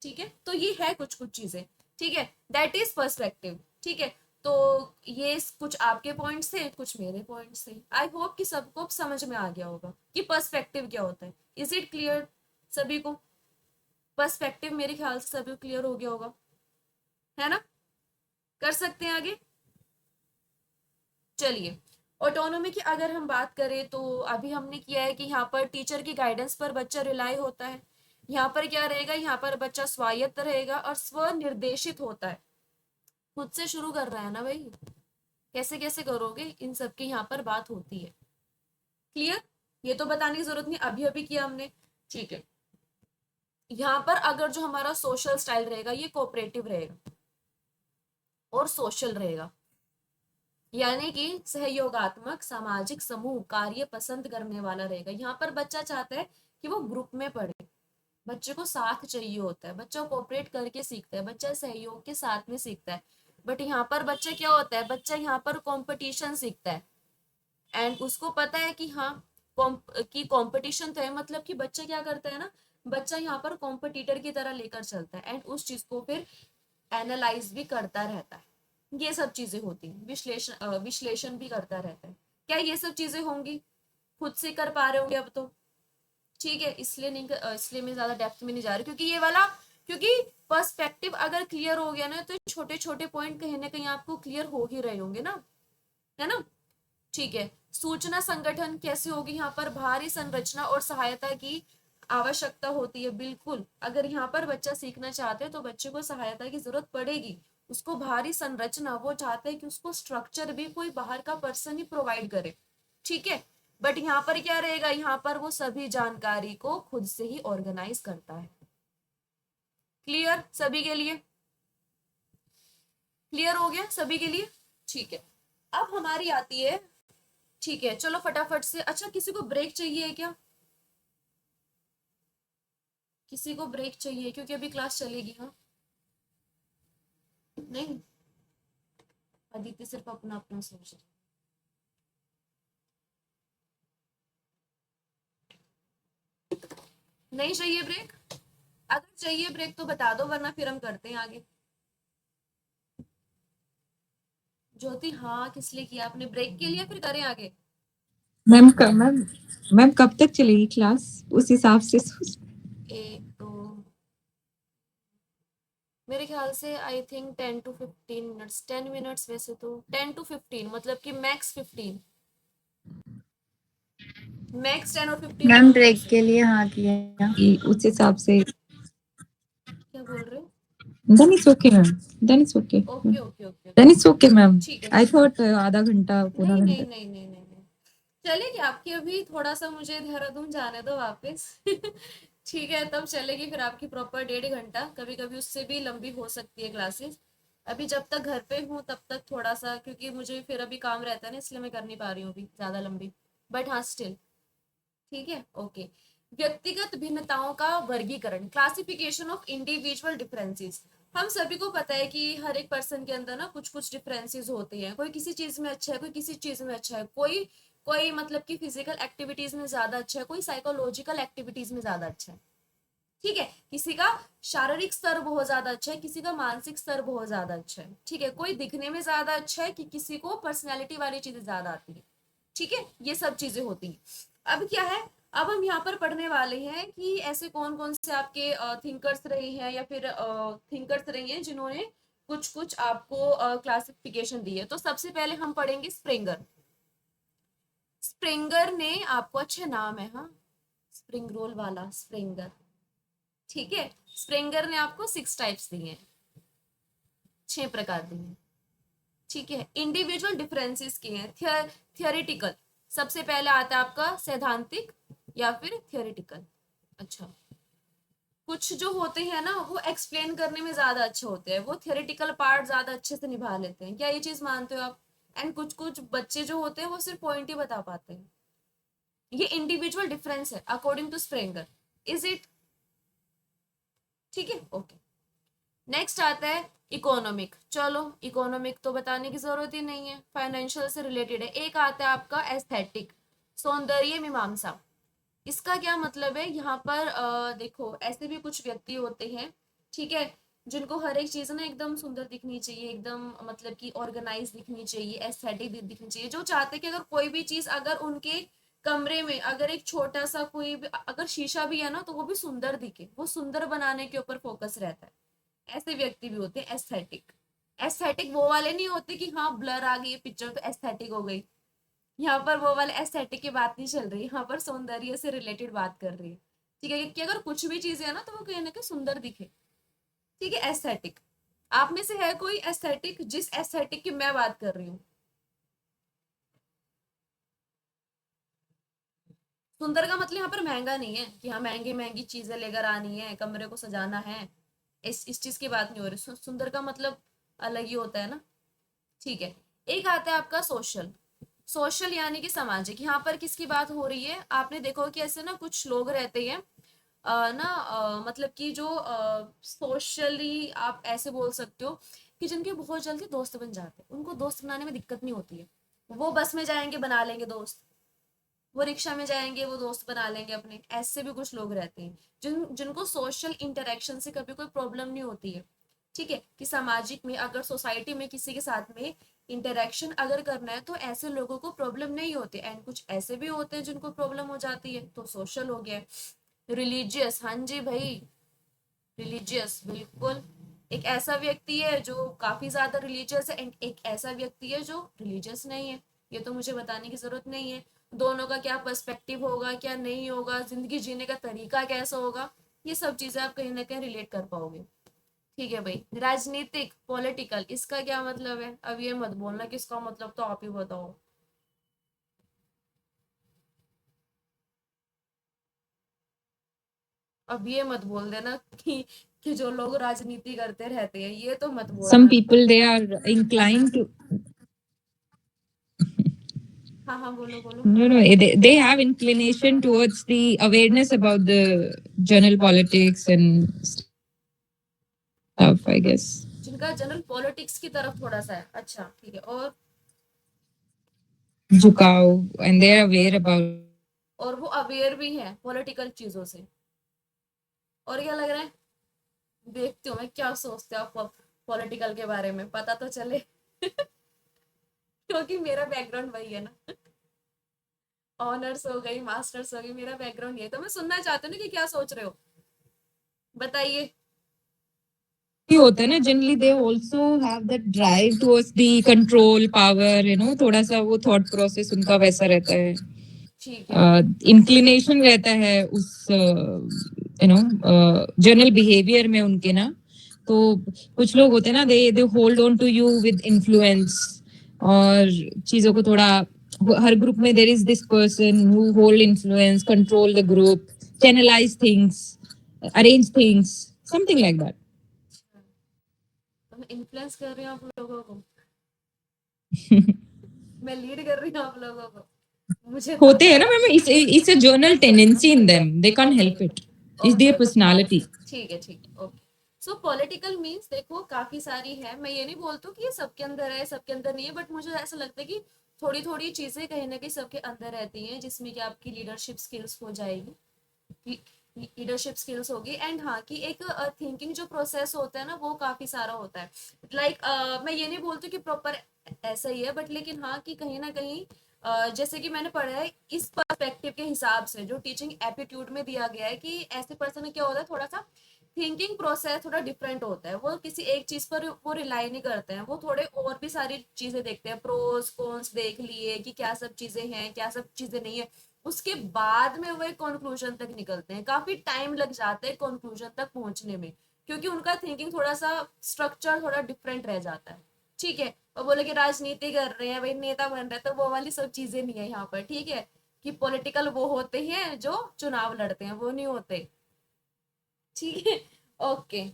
ठीक है, तो ये है कुछ कुछ चीजें। ठीक है, दैट इज पर्सपेक्टिव। ठीक है, तो ये कुछ आपके पॉइंट्स थे, कुछ मेरे पॉइंट्स थे। आई होप कि सबको समझ में आ गया होगा कि पर्सपेक्टिव क्या होता है। इज इट क्लियर सभी को? पर्सपेक्टिव मेरे ख्याल से सभी क्लियर हो गया होगा, है ना? कर सकते हैं आगे। चलिए, ऑटोनॉमी की अगर हम बात करें तो अभी हमने किया है कि यहाँ पर टीचर की गाइडेंस पर बच्चा रिलाई होता है। यहाँ पर क्या रहेगा, यहाँ पर बच्चा स्वायत्त रहेगा और स्वनिर्देशित होता है। खुद से शुरू कर रहा है ना भाई, कैसे कैसे करोगे, इन सब की यहाँ पर बात होती है। क्लियर? ये तो बताने की जरूरत नहीं, अभी अभी किया हमने। ठीक है, यहाँ पर अगर जो हमारा सोशल स्टाइल रहेगा ये कोऑपरेटिव रहेगा और सोशल रहेगा, यानी कि सहयोगात्मक सामाजिक समूह कार्य पसंद करने वाला रहेगा। यहाँ पर बच्चा चाहता है कि वो ग्रुप में पढ़े, बच्चे को साथ चाहिए होता है, बच्चा कोऑपरेट करके सीखता है, बच्चा सहयोग के साथ में सीखता है। बट यहाँ पर बच्चा क्या होता है, बच्चा यहाँ पर कंपटीशन सीखता है। एंड उसको पता है कि हाँ कंपटीशन तो है, मतलब कि बच्चा क्या करता है ना, बच्चा यहाँ पर कॉम्पिटिटर की तरह लेकर चलता है एंड उस चीज को फिर एनालाइज भी करता रहता है। ये सब चीजें होती हैं, विश्लेषण भी करता रहता है। क्या ये सब चीजें होंगी? खुद से कर पा रहे होंगे अब तो? ठीक है, इसलिए नहीं इसलिए मैं ज्यादा डेप्थ में नहीं जा रही, क्योंकि ये वाला, क्योंकि पर्सपेक्टिव अगर क्लियर हो गया ना तो छोटे छोटे पॉइंट कहीं ना कहीं आपको क्लियर हो ही रहे होंगे ना, है ना? ठीक है, सूचना संगठन कैसे होगी, यहाँ पर भारी संरचना और सहायता की आवश्यकता होती है। बिल्कुल, अगर यहाँ पर बच्चा सीखना चाहते हैं तो बच्चे को सहायता की जरूरत पड़ेगी, उसको भारी संरचना, वो चाहते हैं कि उसको स्ट्रक्चर भी कोई बाहर का पर्सन ही प्रोवाइड करे। ठीक है, बट यहाँ पर क्या रहेगा, यहाँ पर वो सभी जानकारी को खुद से ही ऑर्गेनाइज करता है। क्लियर सभी के लिए? क्लियर हो गया सभी के लिए? ठीक है, अब हमारी आती है, ठीक है चलो फटाफट से। अच्छा, किसी को ब्रेक चाहिए क्या? किसी को ब्रेक चाहिए? क्योंकि अभी क्लास चलेगी। हाँ, नहीं, अदिति सिर्फ अपना अपना सोच रही। नहीं चाहिए ब्रेक? अगर चाहिए ब्रेक तो बता दो, वरना फिर हम करते हैं आगे। ज्योति, हाँ किस लिए किया आपने ब्रेक के लिए? फिर करें आगे। मैम मैम कब तक चलेगी क्लास, उस हिसाब से एक तो मेरे ख्याल से I think 10 to 15 minutes, 10 minutes वैसे तो 10 to 15, मतलब कि मैक्स 15, मैक्स 10 और 15 मैम ब्रेक के लिए हाँ किया। उस हिसाब से। क्या बोल रहे हो? Then it's okay, ma'am. Then it's okay. Okay okay okay, Then it's okay, ma'am. ठीक है। I thought आधा घंटा पूरा नहीं घंटा। नहीं नहीं नहीं नहीं नहीं, चलेगी आपकी। अभी थोड़ा सा मुझे देहरादून जाने दो वापस। ठीक है, तब चलेगी फिर आपकी प्रॉपर 1.5 घंटा, कभी कभी उससे भी लंबी हो सकती है क्लासेस। अभी जब तक घर पे हूँ तब तक थोड़ा सा, क्योंकि मुझे फिर अभी काम रहता है ना, इसलिए मैं कर नहीं पा रही हूँ अभी ज्यादा लंबी, बट हाँ स्टिल ठीक है। ओके, व्यक्तिगत भिन्नताओं का वर्गीकरण, क्लासिफिकेशन ऑफ इंडिविजुअल डिफरेंसेस। हम सभी को पता है कि हर एक पर्सन के अंदर ना कुछ कुछ डिफरेंसेस होते हैं, कोई किसी चीज में अच्छा है, कोई किसी चीज में अच्छा है, कोई कोई मतलब कि फिजिकल एक्टिविटीज में ज्यादा अच्छा है, कोई साइकोलॉजिकल एक्टिविटीज में ज्यादा अच्छा है। ठीक है, किसी का शारीरिक स्तर बहुत ज्यादा अच्छा है, किसी का मानसिक स्तर बहुत ज्यादा अच्छा है। ठीक है, कोई दिखने में ज्यादा अच्छा है कि किसी को पर्सनैलिटी वाली चीजें ज्यादा आती है। ठीक है, ये सब चीजें होती हैं। अब क्या है, अब हम यहाँ पर पढ़ने वाले हैं कि ऐसे कौन कौन से आपके थिंकर्स रहे हैं या फिर थिंकर्स रहे हैं जिन्होंने कुछ कुछ आपको क्लासिफिकेशन दी है। तो सबसे पहले हम पढ़ेंगे स्प्रिंगर। स्प्रिंगर ने आपको, अच्छे नाम है हाँ, स्प्रिंग रोल वाला स्प्रिंगर, ठीक है। स्प्रिंगर ने आपको 6 टाइप्स दिए हैं, 6 प्रकार दिए हैं, ठीक है। इंडिविजुअल डिफरेंसेस किए हैं। थियोरिटिकल, सबसे पहले आता है आपका सैद्धांतिक या फिर थियोरिटिकल। अच्छा, कुछ जो होते हैं ना वो एक्सप्लेन करने में ज्यादा अच्छे होते हैं, वो थियोरिटिकल पार्ट ज्यादा अच्छे से निभा लेते हैं, क्या ये चीज मानते हो आप? एंड कुछ कुछ बच्चे जो होते हैं वो सिर्फ पॉइंट ही बता पाते हैं। ये इंडिविजुअल डिफरेंस है अकॉर्डिंग टू स्प्रेंगर, इज इट? ठीक है, ओके। नेक्स्ट आता है इकोनॉमिक। चलो इकोनॉमिक तो बताने की जरूरत ही नहीं है, फाइनेंशियल से रिलेटेड है। एक आता है आपका एस्थेटिक, सौंदर्य मीमांसा। इसका क्या मतलब है? यहाँ पर देखो ऐसे भी कुछ व्यक्ति होते हैं, ठीक है, जिनको हर एक चीज ना एकदम सुंदर दिखनी चाहिए, एकदम मतलब कि ऑर्गेनाइज दिखनी चाहिए, एस्थेटिक दिखनी चाहिए, जो चाहते हैं कि अगर कोई भी चीज अगर उनके कमरे में अगर एक छोटा सा कोई भी अगर शीशा भी है ना तो वो भी सुंदर दिखे, वो सुंदर बनाने के ऊपर फोकस रहता है। ऐसे व्यक्ति भी होते हैं एस्थेटिक। एस्थेटिक वो वाले नहीं होते कि हाँ ब्लर आ गई पिक्चर तो एस्थेटिक हो गई, यहाँ पर वो वाले एस्थेटिक की बात नहीं चल रही, यहाँ पर सौंदर्य से रिलेटेड बात कर रही है, ठीक है, कि अगर कुछ भी चीज है ना तो वो कहीं ना कहीं सुंदर दिखे, ठीक है। एस्थेटिक, आप में से है कोई एस्थेटिक जिस एस्थेटिक की मैं बात कर रही हूँ? सुंदर का मतलब यहाँ पर महंगा नहीं है कि हाँ महंगी महंगी चीजें लेकर आनी है, कमरे को सजाना है, इस चीज की बात नहीं हो रही। सुंदर का मतलब अलग ही होता है ना, ठीक है। एक आता है आपका सोशल। सोशल यानी कि सामाजिक। यहाँ पर किसकी बात हो रही है? आपने देखो कि ऐसे ना कुछ लोग रहते हैं मतलब कि जो सोशली आप ऐसे बोल सकते हो कि जिनके बहुत जल्दी दोस्त बन जाते हैं, उनको दोस्त बनाने में दिक्कत नहीं होती है, वो बस में जाएंगे बना लेंगे दोस्त, वो रिक्शा में जाएंगे वो दोस्त बना लेंगे अपने। ऐसे भी कुछ लोग रहते हैं जिनको सोशल इंटरेक्शन से कभी कोई प्रॉब्लम नहीं होती है, ठीक है, कि सामाजिक में अगर सोसाइटी में किसी के साथ में इंटरेक्शन अगर करना है तो ऐसे लोगों को प्रॉब्लम नहीं होती। एंड कुछ ऐसे भी होते हैं जिनको प्रॉब्लम हो जाती है, तो सोशल हो गया। रिलीजियस, हाँ जी भाई, रिलीजियस बिल्कुल। एक ऐसा व्यक्ति है जो काफी ज्यादा रिलीजियस है एंड एक ऐसा व्यक्ति है जो रिलीजियस नहीं है, ये तो मुझे बताने की जरूरत नहीं है। दोनों का क्या पर्सपेक्टिव होगा, क्या नहीं होगा, जिंदगी जीने का तरीका कैसा होगा, ये सब चीजें आप कहीं ना कहीं रिलेट कर पाओगे, ठीक है भाई। राजनीतिक, पॉलिटिकल, इसका क्या मतलब है? अब ये मत बोलना कि इसका मतलब तो आप ही बताओ। अब ये मत बोल देना कि जो लोग राजनीति करते रहते हैं, ये तो मत Some बोलना। people, they are inclined to, हाँ हाँ बोलो बोलो। no, they have inclination towards the awareness about the general politics and stuff, I guess. जिनका जनरल पॉलिटिक्स की तरफ थोड़ा सा है, अच्छा ठीक है। झुकाव, and they are aware about. और वो अवेयर भी है पॉलिटिकल चीजों से। और क्या लग रहा है? देखती हूँ मैं क्या सोचते हो आप पॉलिटिकल के बारे में, पता तो चले क्योंकि मेरा बैकग्राउंड वही है ना, ऑनर्स हो गई मास्टर्स हो गई, मेरा बैकग्राउंड ये, तो मैं सुनना चाहती हूँ ना कि क्या सोच रहे हो, बताइए। ही होता है ना, generally they also have that drive towards the control power, थोड़ा सा वो थॉट प्रोसेस उनका वैसा रहता है, ठीक है। इंक्लिनेशन रहता है उस जनरल बिहेवियर में उनके ना। तो कुछ लोग होते हैं ना, they hold on to you with influence, और चीजों को थोड़ा, हर ग्रुप में there is this person who hold influence, control the group, channelize things, arrange things, something like that. तो मैं इन्फ्लुएंस कर रही हूँ आप लोगों को, मैं लीड कर रही हूँ आप लोगों को, मुझे होते हैं ना ma'am, it's a journal tendency in them, they can't help it, it's there personality. ठीक है ठीक है, ओके। सो पॉलिटिकल मीन्स देखो काफी सारी है, मैं ये नहीं बोलती हूँ कि ये सबके अंदर है सबके अंदर नहीं है, बट मुझे ऐसा लगता है कि थोड़ी थोड़ी चीजें कहीं ना कहीं सबके अंदर रहती हैं, जिसमें कि आपकी लीडरशिप स्किल्स हो जाएगी, लीडरशिप स्किल्स होगी। एंड हाँ कि एक थिंकिंग जो प्रोसेस होता है ना वो काफी सारा होता है। मैं ये नहीं बोलती कि प्रॉपर ऐसा ही है, बट लेकिन हाँ कि कहीं ना कहीं जैसे कि मैंने पढ़ा है इस पर्सपेक्टिव के हिसाब से जो टीचिंग एप्टीट्यूड में दिया गया है कि ऐसे पर्सन में क्या होता है, थोड़ा सा थिंकिंग प्रोसेस थोड़ा डिफरेंट होता है, वो किसी एक चीज पर वो रिलाई नहीं करते हैं, वो थोड़े और भी सारी चीजें देखते हैं, प्रोस कॉन्स देख लिए कि क्या सब चीजें हैं क्या सब चीजें नहीं है, उसके बाद में वो एक कंक्लूजन तक निकलते हैं। काफी टाइम लग जाता है कंक्लूजन तक पहुंचने में, क्योंकि उनका थिंकिंग थोड़ा सा स्ट्रक्चर थोड़ा डिफरेंट रह जाता है। ठीक है, वो बोले कि राजनीति कर रहे हैं भाई, नेता बन रहे हैं, तो वो वाली सब चीजें नहीं है यहाँ पर। ठीक है, कि पॉलिटिकल वो होते हैं जो चुनाव लड़ते हैं, वो नहीं होते। ठीक है, ओके,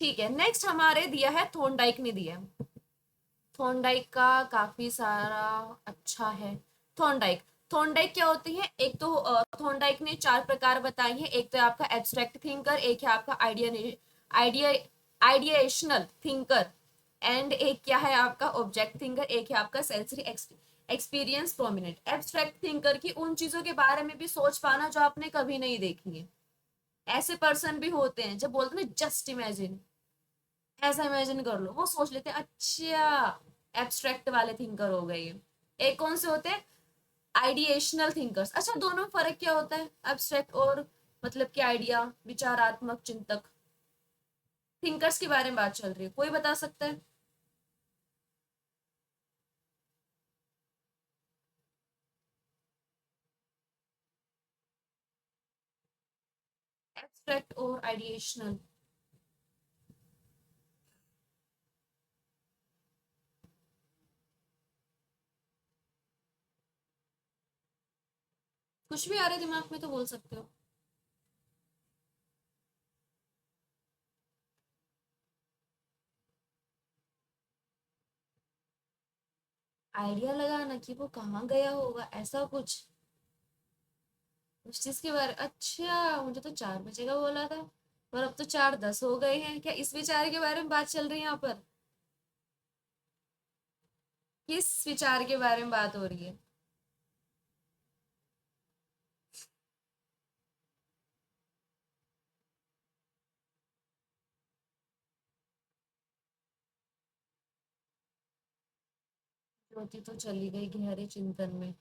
ठीक है। नेक्स्ट हमारे दिया है, थॉर्नडाइक ने दिया है। थॉर्नडाइक का काफी सारा अच्छा है। थॉर्नडाइक थॉर्नडाइक क्या होती है? एक तो थॉर्नडाइक ने 4 प्रकार बताए हैं। एक तो है आपका एब्स्ट्रैक्ट थिंकर, एक है आपका आइडिया आइडिएशनल थिंकर, एंड एक क्या है आपका ऑब्जेक्ट थिंकर, एक है आपका sensory experience prominent. Abstract thinker की उन चीजों के बारे में भी सोच पाना जो आपने कभी नहीं देखी है। ऐसे पर्सन भी होते हैं जब बोलते हैं जस्ट इमेजिन, ऐसा इमेजिन कर लो, वो सोच लेते हैं। अच्छा, एब्स्ट्रैक्ट वाले थिंकर हो गए ये। एक कौन से होते हैं? आइडिएशनल थिंकर्स। अच्छा, दोनों में फर्क क्या होता है? एब्स्ट्रैक्ट और मतलब कि आइडिया, विचारात्मक चिंतक थिंकर्स के बारे में बात चल रही है, कोई बता सकता है? एब्स्ट्रैक्ट और आइडिएशनल। कुछ भी आ रहा है दिमाग में तो बोल सकते हो। आइडिया लगाना कि वो कहाँ गया होगा, ऐसा कुछ उस चीज के बारे। अच्छा, मुझे तो 4 बजे का बोला था, पर अब तो 4:10 हो गए हैं। क्या इस विचार के बारे में बात चल रही है यहाँ पर? किस विचार के बारे में बात हो रही है? ज्योति तो चली गई गहरे चिंतन में।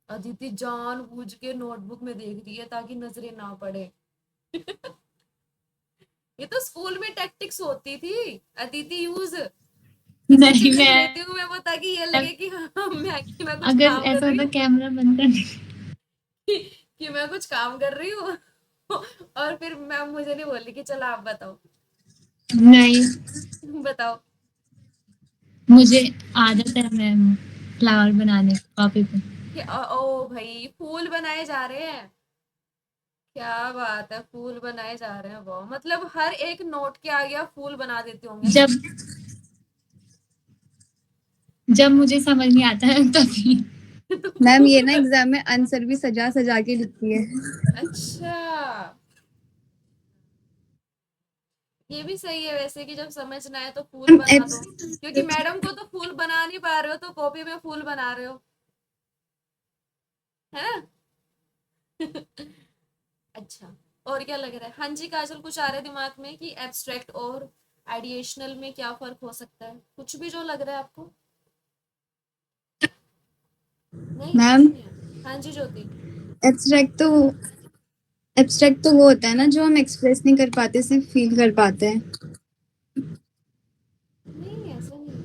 अदिति जान बूझ के नोटबुक में देख रही है ताकि नजरें ना पड़े। ये तो स्कूल में टैक्टिक्स होती थी, अदिति यूज नहीं लिख मैं लेती हूँ मैं वो, ताकि ये लगे कि हाँ मैं कुछ अगर काम कर ऐसा रही होता हूँ। कैमरा बंद कर कि मैं कुछ काम कर रही हूँ। और फिर मैम मुझे नहीं बोली कि चलो आप बताओ। नहीं बताओ। मुझे आदत है मैम फ्लावर बनाने की कॉपी पे। कि ओ भाई, फूल बनाए जा रहे हैं। क्या बात है, फूल बनाए जा रहे हैं। वो मतलब हर एक नोट के आगे आप फूल बना देते होंगे ना? जब जब मुझे समझ नहीं आता है तभी। मैम ये ना एग्जाम में आंसर भी सजा सजा के लिखती है। अच्छा, ये भी सही है वैसे, कि जब समझना है तो फूल बना दो, क्योंकि मैडम को तो फूल बना नहीं पा रहे हो तो कॉपी में फूल बना रहे हो, है ना? अच्छा, और क्या लग रहा है? हाँ जी काजल, कुछ आ रहा है दिमाग में कि एब्स्ट्रैक्ट और आइडिएशनल में क्या फर्क हो सकता है? कुछ भी जो लग रहा है आपको? नहीं, कुछ मैम नहीं है। हाँ जी ज्योति। एब्स्ट्रैक्ट तो एब्स्ट्रैक्ट तो वो होता है ना जो हम एक्सप्रेस नहीं कर पाते, सिर्फ फील कर पाते हैं। नहीं, ऐसा नहीं है।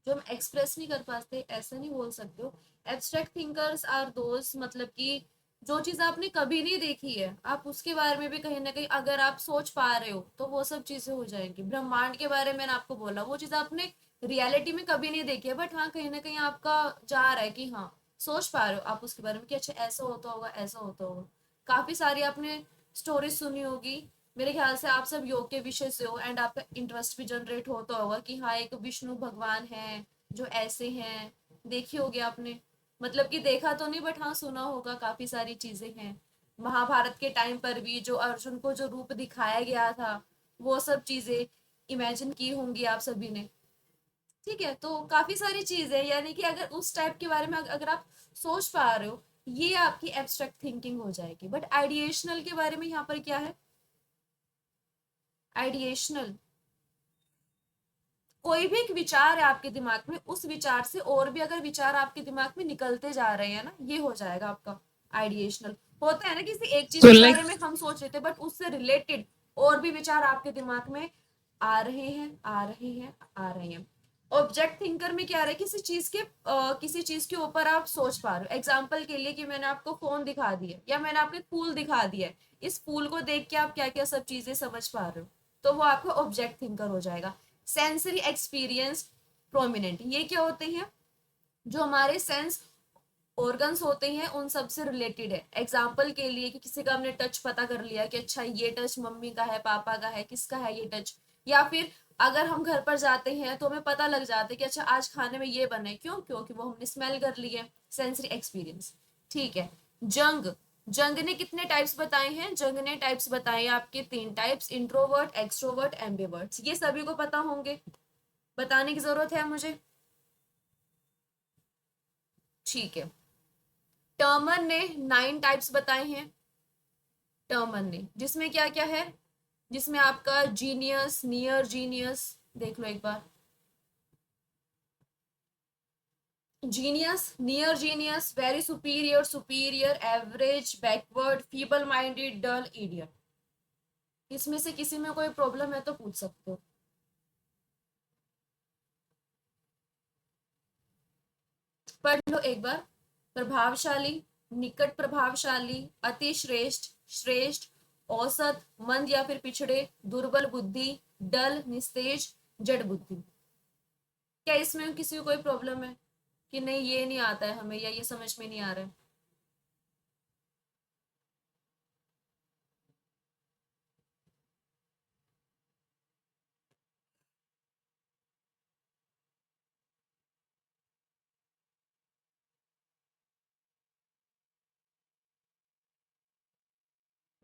जो हम एक्सप्रेस नहीं कर पाते, ऐसा नहीं बोल सकते हो। एब्स्ट्रैक्ट थिंकर्स आर दोस्त, मतलब कि जो चीज आपने कभी नहीं देखी है, आप उसके बारे में भी कहीं ना कहीं अगर आप सोच पा रहे हो तो वो सब चीजें हो जाएंगी। ब्रह्मांड के बारे में मैंने आपको बोला, वो चीज आपने रियलिटी में कभी नहीं देखी है, बट हाँ कहीं ना कहीं आपका जा रहा है कि हाँ सोच पा रहे हो आप उसके बारे में कि अच्छा ऐसा होता होगा, ऐसा होता होगा। काफी सारी आपने स्टोरी सुनी होगी। मेरे ख्याल से आप सब योग के विषय से हो, एंड आपका इंटरेस्ट भी जनरेट होता होगा कि हाँ एक विष्णु भगवान है जो ऐसे हैं। देखी होगी आपने, मतलब कि देखा तो नहीं बट हाँ सुना होगा, काफी सारी चीजें हैं। महाभारत के टाइम पर भी जो अर्जुन को जो रूप दिखाया गया था, वो सब चीजें इमेजिन की होंगी आप सभी ने। ठीक है, तो काफी सारी चीजें, यानी कि अगर उस टाइप के बारे में अगर आप सोच पा रहे हो, ये आपकी एब्स्ट्रैक्ट थिंकिंग हो जाएगी। बट आइडिएशनल के बारे में यहाँ पर क्या है? आइडिएशनल कोई भी एक विचार है आपके दिमाग में, उस विचार से और भी अगर विचार आपके दिमाग में निकलते जा रहे हैं ना, ये हो जाएगा आपका आइडिएशनल। होता है ना किसी एक चीज So के like बारे में हम सोच रहे थे बट उससे रिलेटेड और भी विचार आपके दिमाग में आ रहे हैं, आ रहे हैं, आ रहे हैं। ऑब्जेक्ट थिंकर में क्या रहा है, किसी चीज के ऊपर आप सोच पा रहे हो। एग्जाम्पल के लिए कि मैंने आपको फोन दिखा दिया या मैंने आपको एक फूल दिखा दिया है, इस फूल को देख के आप क्या क्या सब चीजें समझ पा रहे हो, तो वो आपका ऑब्जेक्ट थिंकर हो जाएगा। सेंसरी एक्सपीरियंस प्रोमिनेंट, ये क्या होते हैं, जो हमारे सेंस ऑर्गन्स होते हैं उन सब से रिलेटेड है। एग्जाम्पल के लिए कि किसी का हमने टच पता कर लिया कि अच्छा ये टच मम्मी का है, पापा का है, किसका है ये टच। या फिर अगर हम घर पर जाते हैं तो हमें पता लग जाता है कि अच्छा आज खाने में ये बने, क्यों, क्योंकि वो हमने स्मेल कर ली है, सेंसरी एक्सपीरियंस। ठीक है। जंग, जंग ने कितने टाइप्स बताए हैं, जंग ने टाइप्स बताए आपके 3 टाइप्स, इंट्रोवर्ट, एक्सट्रोवर्ट, एम्बिवर्ट्स। ये सभी को पता होंगे, बताने की जरूरत है मुझे। ठीक है। टर्मन ने 9 टाइप्स बताए हैं, टर्मन ने, जिसमें क्या क्या है, जिसमें आपका जीनियस, नियर जीनियस, देख लो एक बार, genius, near genius, very superior, superior, average, backward, feeble minded, dull, idiot. इसमें से किसी में कोई प्रॉब्लम है तो पूछ सकते हो। पढ़ लो एक बार। प्रभावशाली, निकट प्रभावशाली, अति श्रेष्ठ, श्रेष्ठ, औसत, मंद या फिर पिछड़े, दुर्बल बुद्धि, डल, निस्तेज, जड़ बुद्धि। क्या इसमें किसी को कोई प्रॉब्लम है कि नहीं ये नहीं आता है हमें, या ये समझ में नहीं आ रहा है?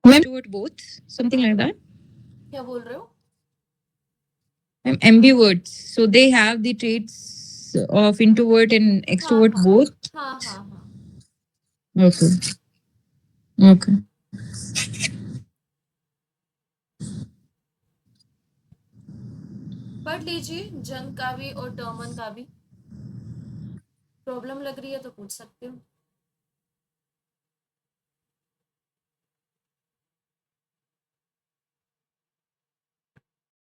Ambivert both, something like that. क्या बोल रहे हो? Ambiverts, so they have the traits of introvert and हाँ extrovert हाँ both. हाँ हाँ हाँ। Okay. Okay. पढ़ लीजिए जंग का भी और टर्मन का भी। प्रॉब्लम लग रही है तो पूछ सकते हो।